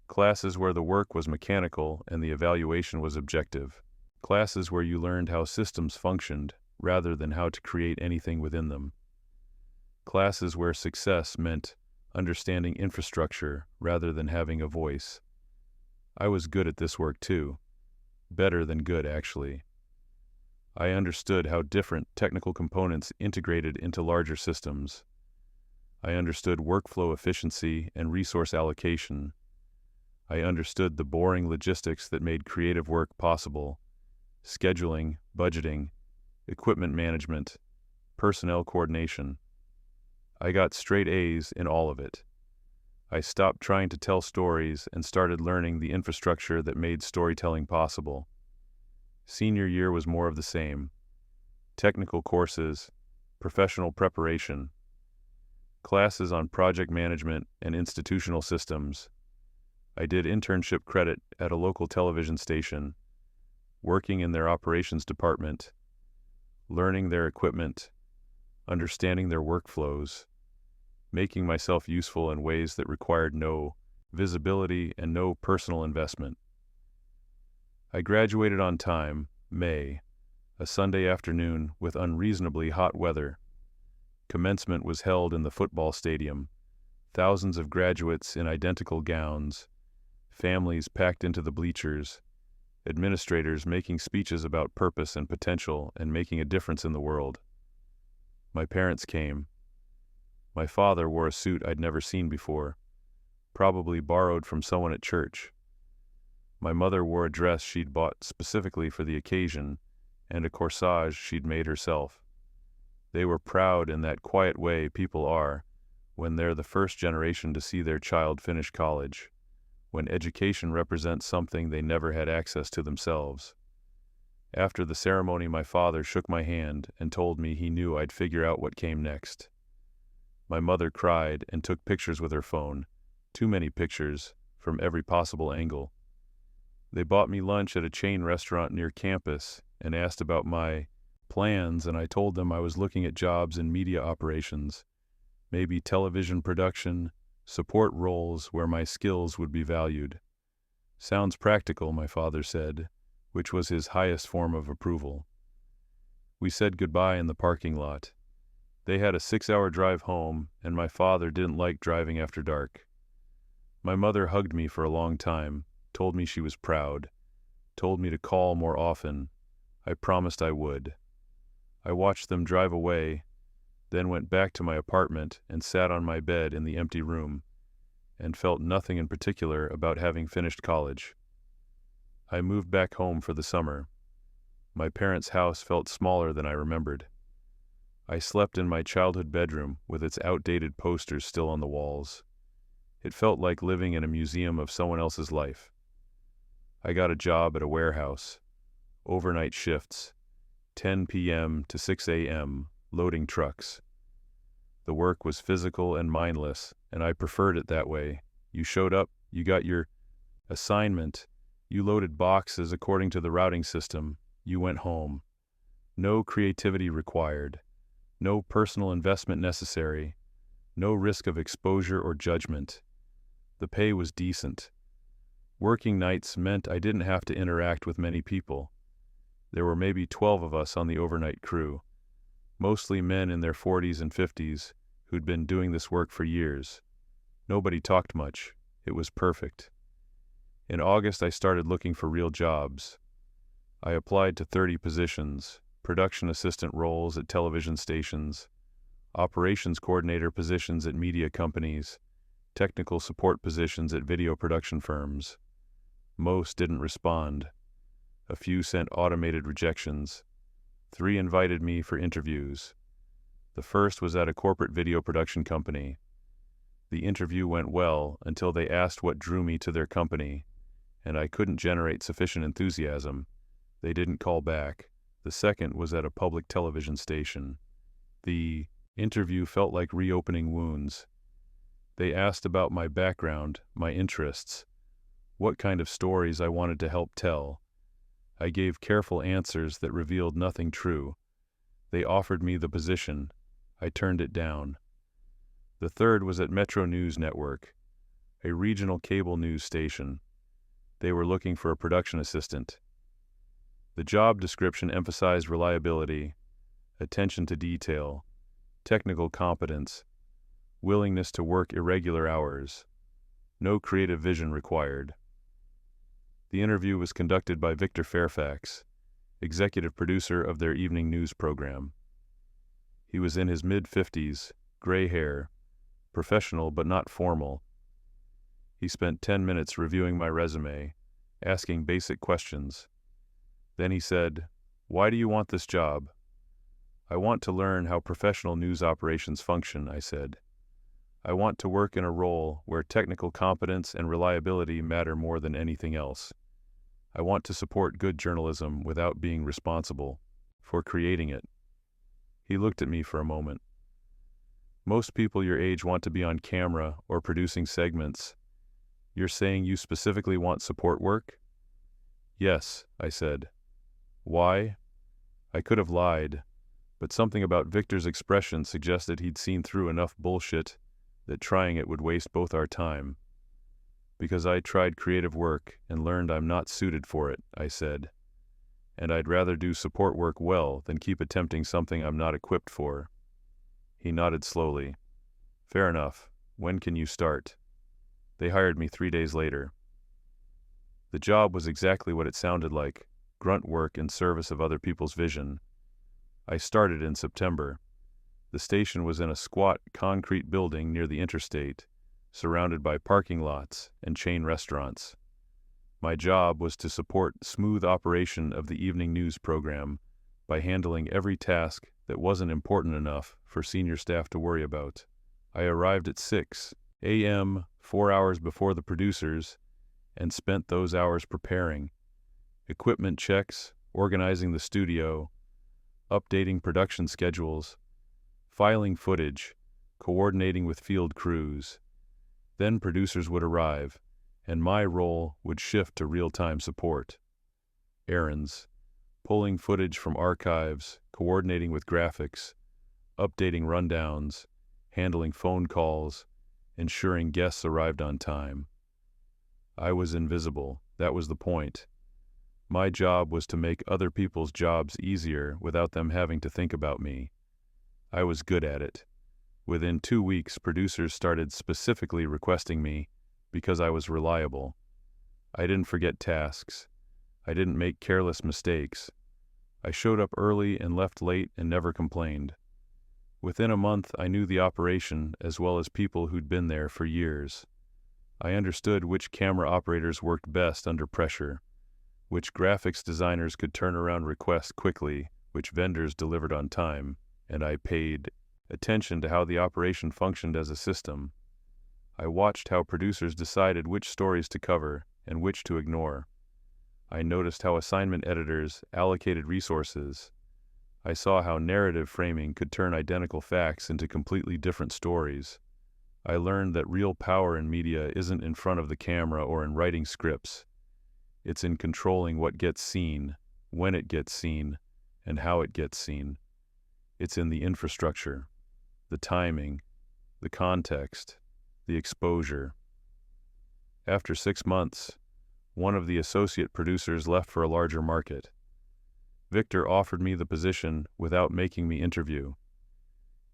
Classes where the work was mechanical and the evaluation was objective. Classes where you learned how systems functioned rather than how to create anything within them. Classes where success meant understanding infrastructure rather than having a voice. I was good at this work too. Better than good, actually. I understood how different technical components integrated into larger systems. I understood workflow efficiency and resource allocation. I understood the boring logistics that made creative work possible: scheduling, budgeting, equipment management, personnel coordination. I got straight A's in all of it. I stopped trying to tell stories and started learning the infrastructure that made storytelling possible. Senior year was more of the same. Technical courses, professional preparation, classes on project management and institutional systems. I did internship credit at a local television station, working in their operations department, learning their equipment, understanding their workflows, making myself useful in ways that required no visibility and no personal investment. I graduated on time, May, a Sunday afternoon with unreasonably hot weather. Commencement was held in the football stadium, thousands of graduates in identical gowns, families packed into the bleachers, administrators making speeches about purpose and potential and making a difference in the world. My parents came. My father wore a suit I'd never seen before, probably borrowed from someone at church. My mother wore a dress she'd bought specifically for the occasion and a corsage she'd made herself. They were proud in that quiet way people are when they're the first generation to see their child finish college, when education represents something they never had access to themselves. After the ceremony, my father shook my hand and told me he knew I'd figure out what came next. My mother cried and took pictures with her phone, too many pictures, from every possible angle. They bought me lunch at a chain restaurant near campus and asked about my plans, and I told them I was looking at jobs in media operations, maybe television production, support roles where my skills would be valued. Sounds practical, my father said, which was his highest form of approval. We said goodbye in the parking lot. They had a 6-hour drive home, and my father didn't like driving after dark. My mother hugged me for a long time, told me she was proud, told me to call more often. I promised I would. I watched them drive away, then went back to my apartment and sat on my bed in the empty room, and felt nothing in particular about having finished college. I moved back home for the summer. My parents' house felt smaller than I remembered. I slept in my childhood bedroom with its outdated posters still on the walls. It felt like living in a museum of someone else's life. I got a job at a warehouse, overnight shifts, 10 p.m. to 6 a.m., loading trucks. The work was physical and mindless, and I preferred it that way. You showed up, you got your assignment, you loaded boxes according to the routing system, you went home. No creativity required, no personal investment necessary, no risk of exposure or judgment. The pay was decent. Working nights meant I didn't have to interact with many people. There were maybe 12 of us on the overnight crew, mostly men in their 40s and 50s who'd been doing this work for years. Nobody talked much. It was perfect. In August, I started looking for real jobs. I applied to 30 positions, production assistant roles at television stations, operations coordinator positions at media companies, technical support positions at video production firms. Most didn't respond. A few sent automated rejections. 3 invited me for interviews. The first was at a corporate video production company. The interview went well until they asked what drew me to their company, and I couldn't generate sufficient enthusiasm. They didn't call back. The second was at a public television station. The interview felt like reopening wounds. They asked about my background, my interests, what kind of stories I wanted to help tell. I gave careful answers that revealed nothing true. They offered me the position. I turned it down. The third was at Metro News Network, a regional cable news station. They were looking for a production assistant. The job description emphasized reliability, attention to detail, technical competence, willingness to work irregular hours. No creative vision required. The interview was conducted by Victor Fairfax, executive producer of their evening news program. He was in his mid-50s, gray hair, professional but not formal. He spent 10 minutes reviewing my resume, asking basic questions. Then he said, "Why do you want this job?" "I want to learn how professional news operations function," I said. "I want to work in a role where technical competence and reliability matter more than anything else. I want to support good journalism without being responsible for creating it." He looked at me for a moment. "Most people your age want to be on camera or producing segments. You're saying you specifically want support work?" "Yes," I said. "Why?" I could have lied, but something about Victor's expression suggested he'd seen through enough bullshit that trying it would waste both our time. "Because I tried creative work and learned I'm not suited for it," I said. "And I'd rather do support work well than keep attempting something I'm not equipped for." He nodded slowly. "Fair enough. When can you start?" They hired me 3 days later. The job was exactly what it sounded like, grunt work in service of other people's vision. I started in September. The station was in a squat concrete building near the interstate, surrounded by parking lots and chain restaurants. My job was to support smooth operation of the evening news program by handling every task that wasn't important enough for senior staff to worry about. I arrived at 6 a.m., 4 hours before the producers, and spent those hours preparing. Equipment checks, organizing the studio, updating production schedules, filing footage, coordinating with field crews. Then producers would arrive, and my role would shift to real-time support. Errands, pulling footage from archives, coordinating with graphics, updating rundowns, handling phone calls, ensuring guests arrived on time. I was invisible. That was the point. My job was to make other people's jobs easier without them having to think about me. I was good at it. Within 2 weeks, producers started specifically requesting me because I was reliable. I didn't forget tasks. I didn't make careless mistakes. I showed up early and left late and never complained. Within a month, I knew the operation as well as people who'd been there for years. I understood which camera operators worked best under pressure, which graphics designers could turn around requests quickly, which vendors delivered on time, and I paid attention to how the operation functioned as a system. I watched how producers decided which stories to cover and which to ignore. I noticed how assignment editors allocated resources, I saw how narrative framing could turn identical facts into completely different stories. I learned that real power in media isn't in front of the camera or in writing scripts. It's in controlling what gets seen, when it gets seen, and how it gets seen. It's in the infrastructure, the timing, the context, the exposure. After 6 months, one of the associate producers left for a larger market. Victor offered me the position without making me interview.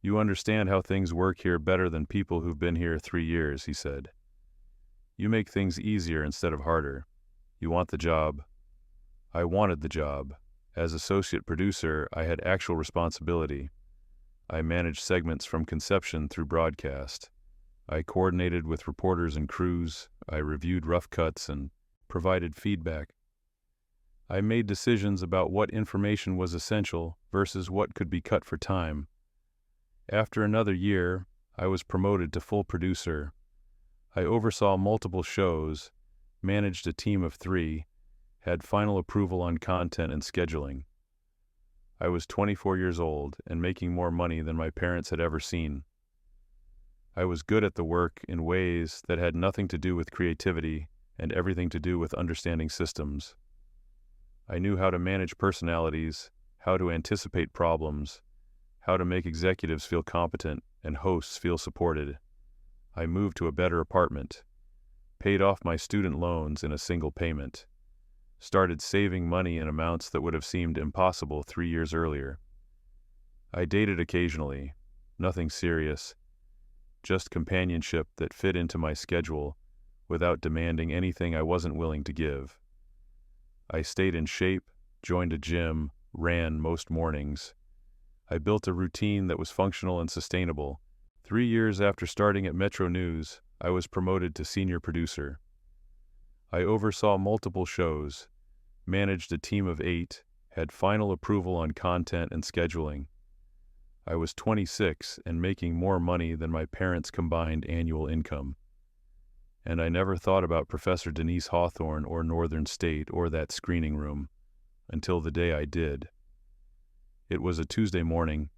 "You understand how things work here better than people who've been here 3 years," he said. "You make things easier instead of harder. You want the job." I wanted the job. As associate producer, I had actual responsibility. I managed segments from conception through broadcast. I coordinated with reporters and crews. I reviewed rough cuts and provided feedback. I made decisions about what information was essential versus what could be cut for time. After another year, I was promoted to full producer. I oversaw multiple shows, managed a team of 3, had final approval on content and scheduling. I was 24 years old and making more money than my parents had ever seen. I was good at the work in ways that had nothing to do with creativity and everything to do with understanding systems. I knew how to manage personalities, how to anticipate problems, how to make executives feel competent and hosts feel supported. I moved to a better apartment, paid off my student loans in a single payment, started saving money in amounts that would have seemed impossible 3 years earlier. I dated occasionally, nothing serious, just companionship that fit into my schedule without demanding anything I wasn't willing to give. I stayed in shape, joined a gym, ran most mornings. I built a routine that was functional and sustainable. 3 years after starting at Metro News, I was promoted to senior producer. I oversaw multiple shows, managed a team of 8, had final approval on content and scheduling. I was 26 and making more money than my parents' combined annual income. And I never thought about Professor Denise Hawthorne or Northern State or that screening room until the day I did. It was a Tuesday morning,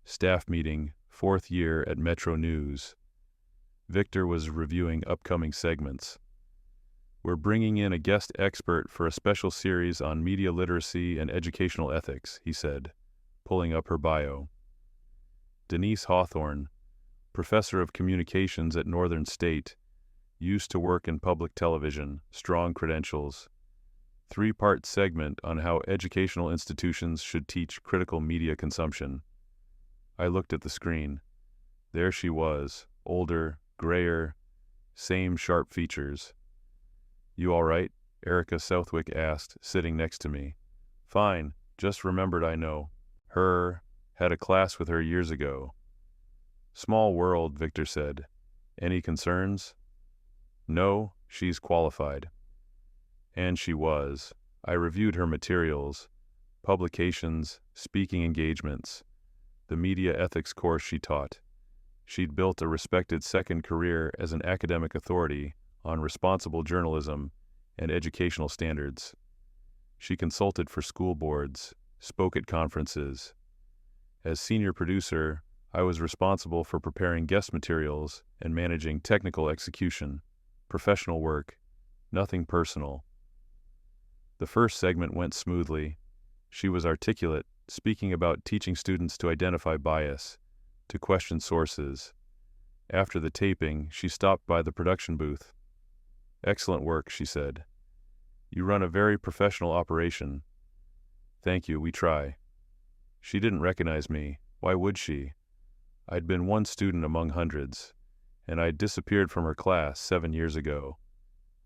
staff meeting, 4th year at Metro News. Victor was reviewing upcoming segments. "We're bringing in a guest expert for a special series on media literacy and educational ethics," he said, pulling up her bio. Denise Hawthorne, professor of communications at Northern State, used to work in public television, strong credentials. 3-part segment on how educational institutions should teach critical media consumption. I looked at the screen. There she was, older, grayer, same sharp features. "You all right?" Erica Southwick asked, sitting next to me. "Fine, just remembered I know her, had a class with her years ago." "Small world," Victor said. "Any concerns?" "No, she's qualified." And she was. I reviewed her materials, publications, speaking engagements, the media ethics course she taught. She'd built a respected second career as an academic authority on responsible journalism and educational standards. She consulted for school boards, spoke at conferences. As senior producer, I was responsible for preparing guest materials and managing technical execution, professional work, nothing personal. The first segment went smoothly. She was articulate, speaking about teaching students to identify bias, to question sources. After the taping, she stopped by the production booth. "Excellent work," she said. "You run a very professional operation." "Thank you, we try." She didn't recognize me. Why would she? I'd been one student among hundreds, and I'd disappeared from her class 7 years ago.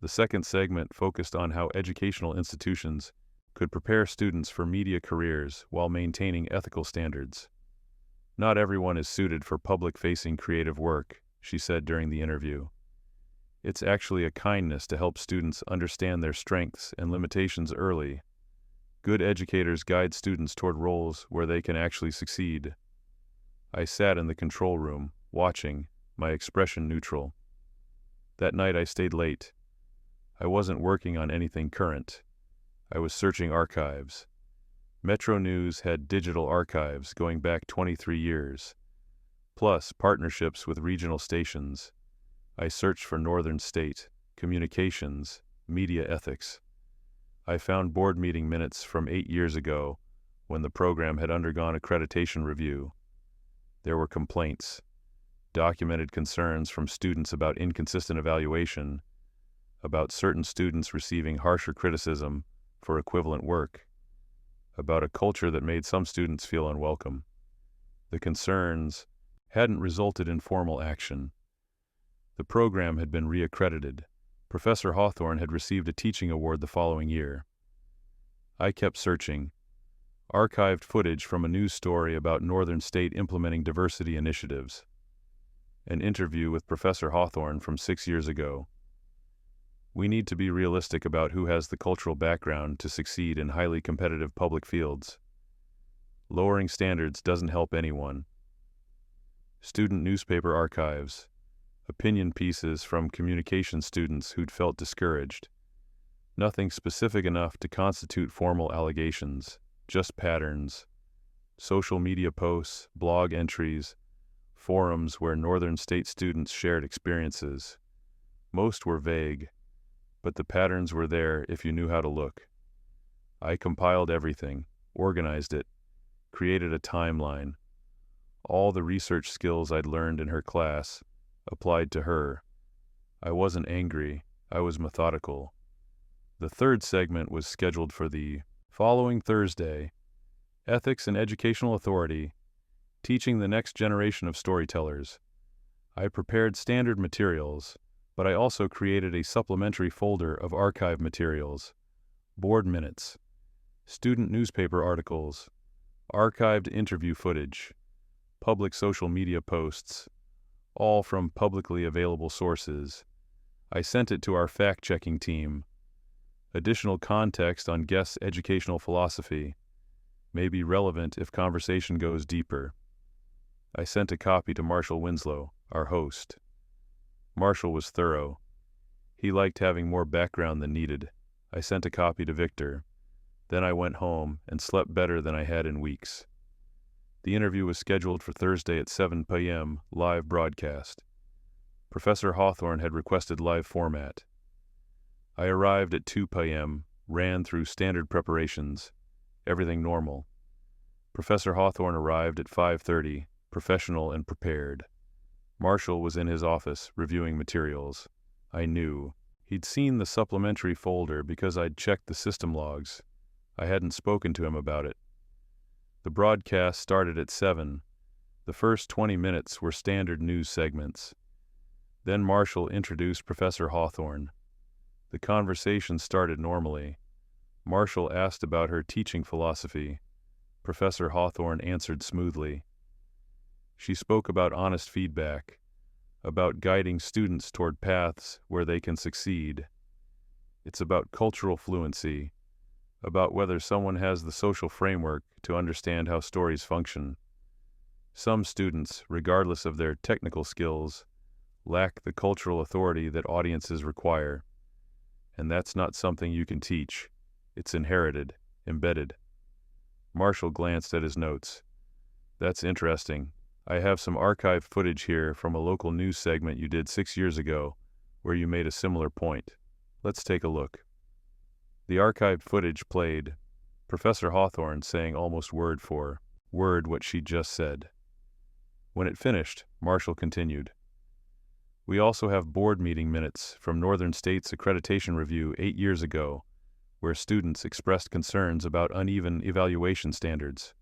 The second segment focused on how educational institutions could prepare students for media careers while maintaining ethical standards. "Not everyone is suited for public-facing creative work," she said during the interview. "It's actually a kindness to help students understand their strengths and limitations early. Good educators guide students toward roles where they can actually succeed." I sat in the control room, watching, my expression neutral. That night I stayed late. I wasn't working on anything current. I was searching archives. Metro News had digital archives going back 23 years, plus partnerships with regional stations. I searched for Northern State, communications, media ethics. I found board meeting minutes from 8 years ago when the program had undergone accreditation review. There were complaints, documented concerns from students about inconsistent evaluation, about certain students receiving harsher criticism for equivalent work, about a culture that made some students feel unwelcome. The concerns hadn't resulted in formal action. The program had been reaccredited. Professor Hawthorne had received a teaching award the following year. I kept searching. Archived footage from a news story about Northern State implementing diversity initiatives. An interview with Professor Hawthorne from 6 years ago. We need to be realistic about who has the cultural background to succeed in highly competitive public fields. Lowering standards doesn't help anyone. Student newspaper archives. Opinion pieces from communication students who'd felt discouraged. Nothing specific enough to constitute formal allegations, just patterns. Social media posts, blog entries, forums where Northern State students shared experiences. Most were vague, but the patterns were there if you knew how to look. I compiled everything, organized it, created a timeline. All the research skills I'd learned in her class applied to her. I wasn't angry, I was methodical. The third segment was scheduled for the following Thursday. Ethics and Educational Authority, teaching the next generation of storytellers. I prepared standard materials, but I also created a supplementary folder of archive materials, board minutes, student newspaper articles, archived interview footage, public social media posts, all from publicly available sources. I sent it to our fact-checking team. Additional context on guests' educational philosophy may be relevant if conversation goes deeper. I sent a copy to Marshall Winslow, our host. Marshall was thorough. He liked having more background than needed. I sent a copy to Victor. Then I went home and slept better than I had in weeks. The interview was scheduled for Thursday at 7 p.m. live broadcast. Professor Hawthorne had requested live format. I arrived at 2 p.m., ran through standard preparations, everything normal. Professor Hawthorne arrived at 5:30, professional and prepared. Marshall was in his office, reviewing materials. I knew. He'd seen the supplementary folder because I'd checked the system logs. I hadn't spoken to him about it. The broadcast started at 7. The first 20 minutes were standard news segments. Then Marshall introduced Professor Hawthorne. The conversation started normally. Marshall asked about her teaching philosophy. Professor Hawthorne answered smoothly. She spoke about honest feedback, about guiding students toward paths where they can succeed. It's about cultural fluency, about whether someone has the social framework to understand how stories function. Some students, regardless of their technical skills, lack the cultural authority that audiences require. And that's not something you can teach. It's inherited, embedded. Marshall glanced at his notes. That's interesting. I have some archive footage here from a local news segment you did 6 years ago, where you made a similar point. Let's take a look. The archived footage played Professor Hawthorne saying almost word for word what she just said. When it finished, Marshall continued. We also have board meeting minutes from Northern State's accreditation review 8 years ago, where students expressed concerns about uneven evaluation standards.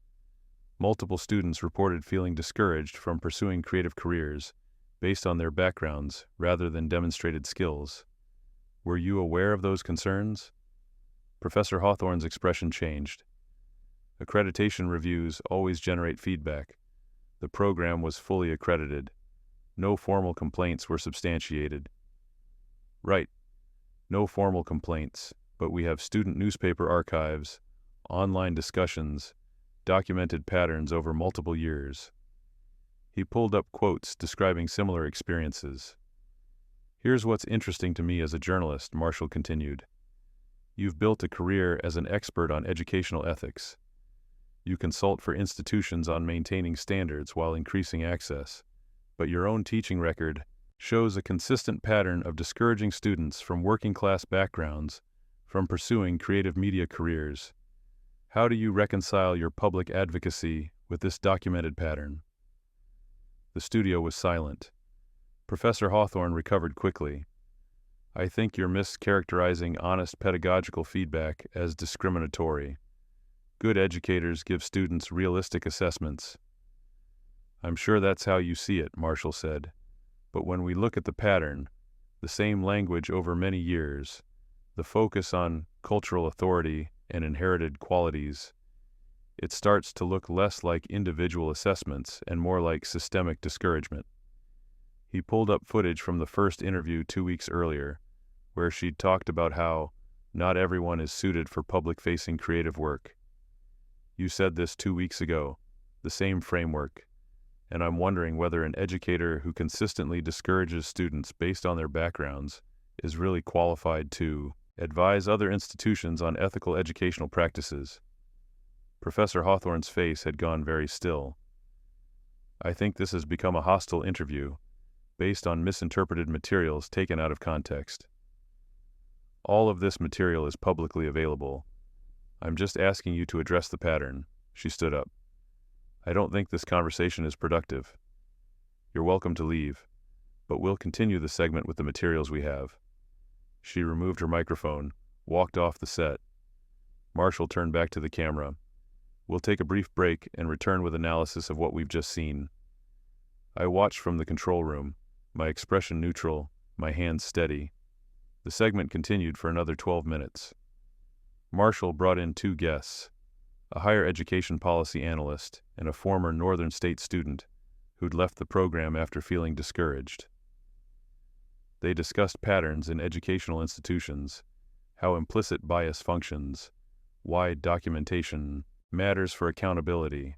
Multiple students reported feeling discouraged from pursuing creative careers based on their backgrounds rather than demonstrated skills. Were you aware of those concerns? Professor Hawthorne's expression changed. Accreditation reviews always generate feedback. The program was fully accredited. No formal complaints were substantiated. Right. No formal complaints, but we have student newspaper archives, online discussions, documented patterns over multiple years. He pulled up quotes describing similar experiences. Here's what's interesting to me as a journalist, Marshall continued. You've built a career as an expert on educational ethics. You consult for institutions on maintaining standards while increasing access, but your own teaching record shows a consistent pattern of discouraging students from working-class backgrounds from pursuing creative media careers. How do you reconcile your public advocacy with this documented pattern? The studio was silent. Professor Hawthorne recovered quickly. I think you're mischaracterizing honest pedagogical feedback as discriminatory. Good educators give students realistic assessments. I'm sure that's how you see it, Marshall said. But when we look at the pattern, the same language over many years, the focus on cultural authority and inherited qualities, it starts to look less like individual assessments and more like systemic discouragement. He pulled up footage from the first interview 2 weeks earlier, where she'd talked about how not everyone is suited for public-facing creative work. You said this 2 weeks ago, the same framework, and I'm wondering whether an educator who consistently discourages students based on their backgrounds is really qualified to advise other institutions on ethical educational practices. Professor Hawthorne's face had gone very still. I think this has become a hostile interview, based on misinterpreted materials taken out of context. All of this material is publicly available. I'm just asking you to address the pattern. She stood up. I don't think this conversation is productive. You're welcome to leave, but we'll continue the segment with the materials we have. She removed her microphone, walked off the set. Marshall turned back to the camera. We'll take a brief break and return with analysis of what we've just seen. I watched from the control room, my expression neutral, my hands steady. The segment continued for another 12 minutes. Marshall brought in 2 guests, a higher education policy analyst and a former Northern State student who'd left the program after feeling discouraged. They discussed patterns in educational institutions, how implicit bias functions, why documentation matters for accountability.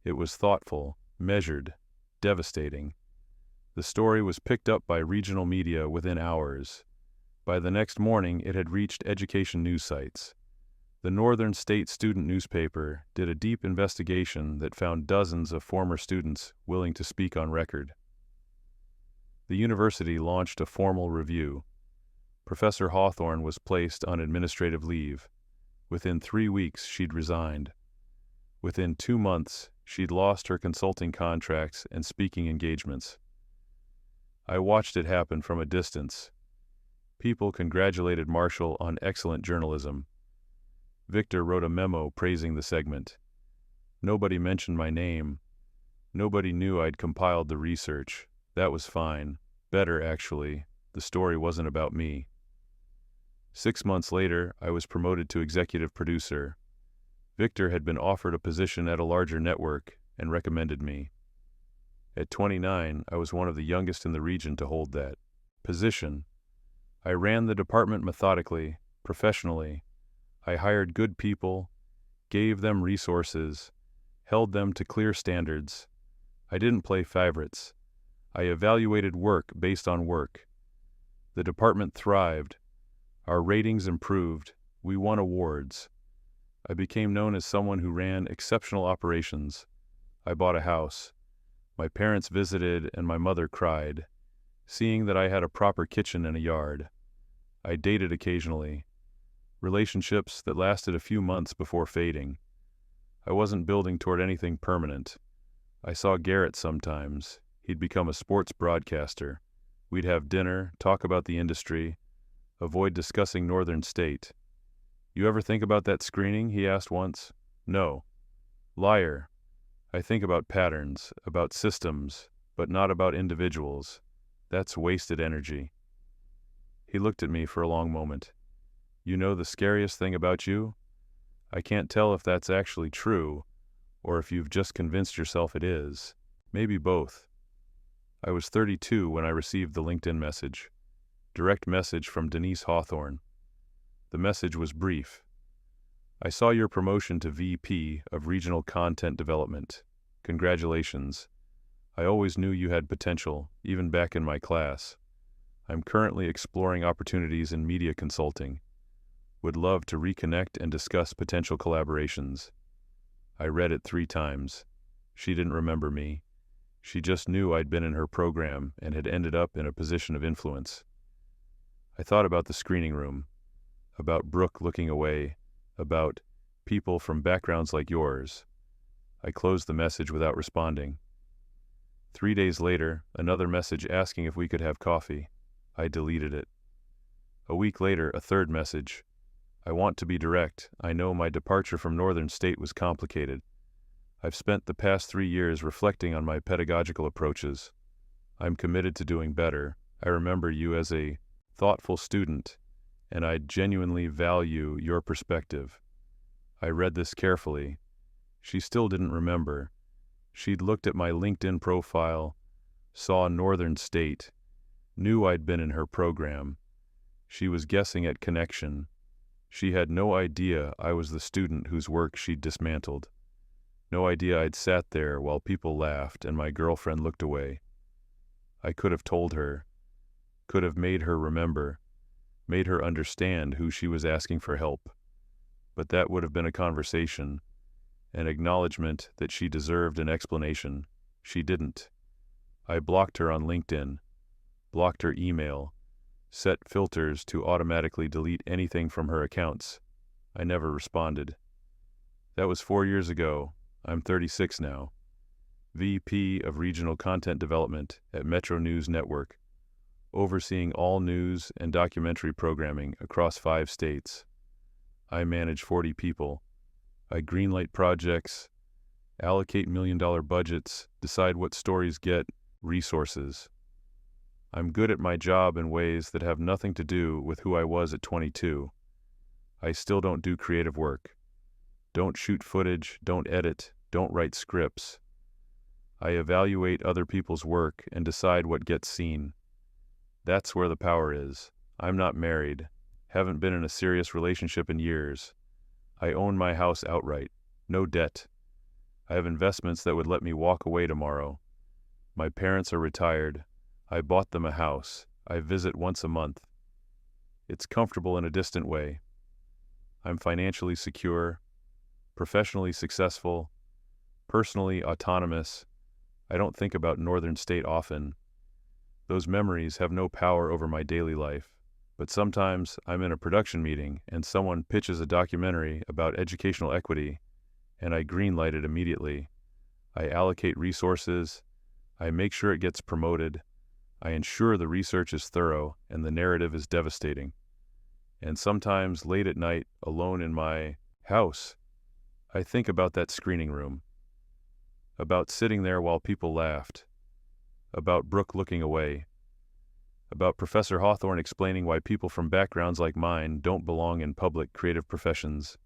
It was thoughtful, measured, devastating. The story was picked up by regional media within hours. By the next morning, it had reached education news sites. The Northern State Student newspaper did a deep investigation that found dozens of former students willing to speak on record. The university launched a formal review. Professor Hawthorne was placed on administrative leave. Within 3 weeks, she'd resigned. Within 2 months, she'd lost her consulting contracts and speaking engagements. I watched it happen from a distance. People congratulated Marshall on excellent journalism. Victor wrote a memo praising the segment. Nobody mentioned my name. Nobody knew I'd compiled the research. That was fine. Better, actually. The story wasn't about me. 6 months later, I was promoted to executive producer. Victor had been offered a position at a larger network and recommended me. At 29, I was one of the youngest in the region to hold that position. I ran the department methodically, professionally. I hired good people, gave them resources, held them to clear standards. I didn't play favorites. I evaluated work based on work. The department thrived. Our ratings improved. We won awards. I became known as someone who ran exceptional operations. I bought a house. My parents visited and my mother cried, seeing that I had a proper kitchen and a yard. I dated occasionally. Relationships that lasted a few months before fading. I wasn't building toward anything permanent. I saw Garrett sometimes. He'd become a sports broadcaster. We'd have dinner, talk about the industry, avoid discussing Northern State. You ever think about that screening? He asked once. No. Liar. I think about patterns, about systems, but not about individuals. That's wasted energy. He looked at me for a long moment. You know the scariest thing about you? I can't tell if that's actually true, or if you've just convinced yourself it is. Maybe both. I was 32 when I received the LinkedIn message. Direct message from Denise Hawthorne. The message was brief. I saw your promotion to VP of Regional Content Development. Congratulations. I always knew you had potential, even back in my class. I'm currently exploring opportunities in media consulting. Would love to reconnect and discuss potential collaborations. I read it 3 times. She didn't remember me. She just knew I'd been in her program and had ended up in a position of influence. I thought about the screening room, about Brooke looking away, about people from backgrounds like yours. I closed the message without responding. 3 days later, another message asking if we could have coffee. I deleted it. A week later, a third message. I want to be direct. I know my departure from Northern State was complicated. I've spent the past 3 years reflecting on my pedagogical approaches. I'm committed to doing better. I remember you as a thoughtful student, and I genuinely value your perspective. I read this carefully. She still didn't remember. She'd looked at my LinkedIn profile, saw Northern State, knew I'd been in her program. She was guessing at connection. She had no idea I was the student whose work she'd dismantled. No idea I'd sat there while people laughed and my girlfriend looked away. I could have told her, could have made her remember, made her understand who she was asking for help. But that would have been a conversation, an acknowledgement that she deserved an explanation. She didn't. I blocked her on LinkedIn, blocked her email, set filters to automatically delete anything from her accounts. I never responded. That was 4 years ago. I'm 36 now. VP of Regional Content Development at Metro News Network, overseeing all news and documentary programming across 5 states. I manage 40 people. I greenlight projects, allocate million-dollar budgets, decide what stories get resources. I'm good at my job in ways that have nothing to do with who I was at 22. I still don't do creative work. Don't shoot footage, don't edit, don't write scripts. I evaluate other people's work and decide what gets seen. That's where the power is. I'm not married, haven't been in a serious relationship in years. I own my house outright, no debt. I have investments that would let me walk away tomorrow. My parents are retired. I bought them a house. I visit once a month. It's comfortable in a distant way. I'm financially secure, professionally successful, personally autonomous. I don't think about Northern State often. Those memories have no power over my daily life. But sometimes I'm in a production meeting and someone pitches a documentary about educational equity, and I greenlight it immediately. I allocate resources. I make sure it gets promoted. I ensure the research is thorough and the narrative is devastating. And sometimes late at night, alone in my house, I think about that screening room, about sitting there while people laughed, about Brooke looking away, about Professor Hawthorne explaining why people from backgrounds like mine don't belong in public creative professions.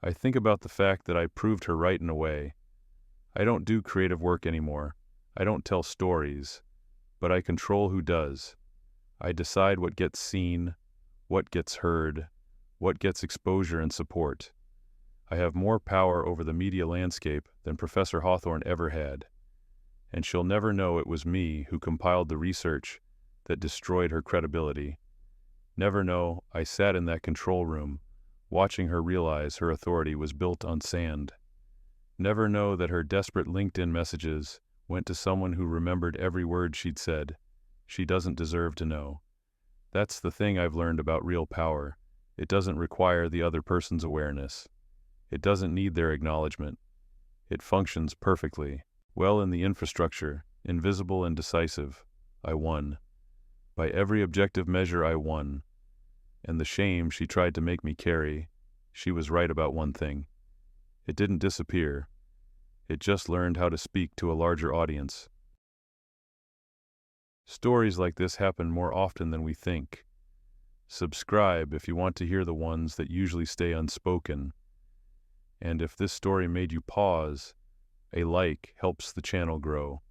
I think about the fact that I proved her right in a way. I don't do creative work anymore. I don't tell stories, but I control who does. I decide what gets seen, what gets heard, what gets exposure and support. I have more power over the media landscape than Professor Hawthorne ever had, and she'll never know it was me who compiled the research that destroyed her credibility. Never know I sat in that control room, watching her realize her authority was built on sand. Never know that her desperate LinkedIn messages went to someone who remembered every word she'd said. She doesn't deserve to know. That's the thing I've learned about real power. It doesn't require the other person's awareness. It doesn't need their acknowledgement. It functions perfectly. Well in the infrastructure, invisible and decisive, I won. By every objective measure I won. And the shame she tried to make me carry, she was right about one thing. It didn't disappear. It just learned how to speak to a larger audience. Stories like this happen more often than we think. Subscribe if you want to hear the ones that usually stay unspoken. And if this story made you pause, a like helps the channel grow.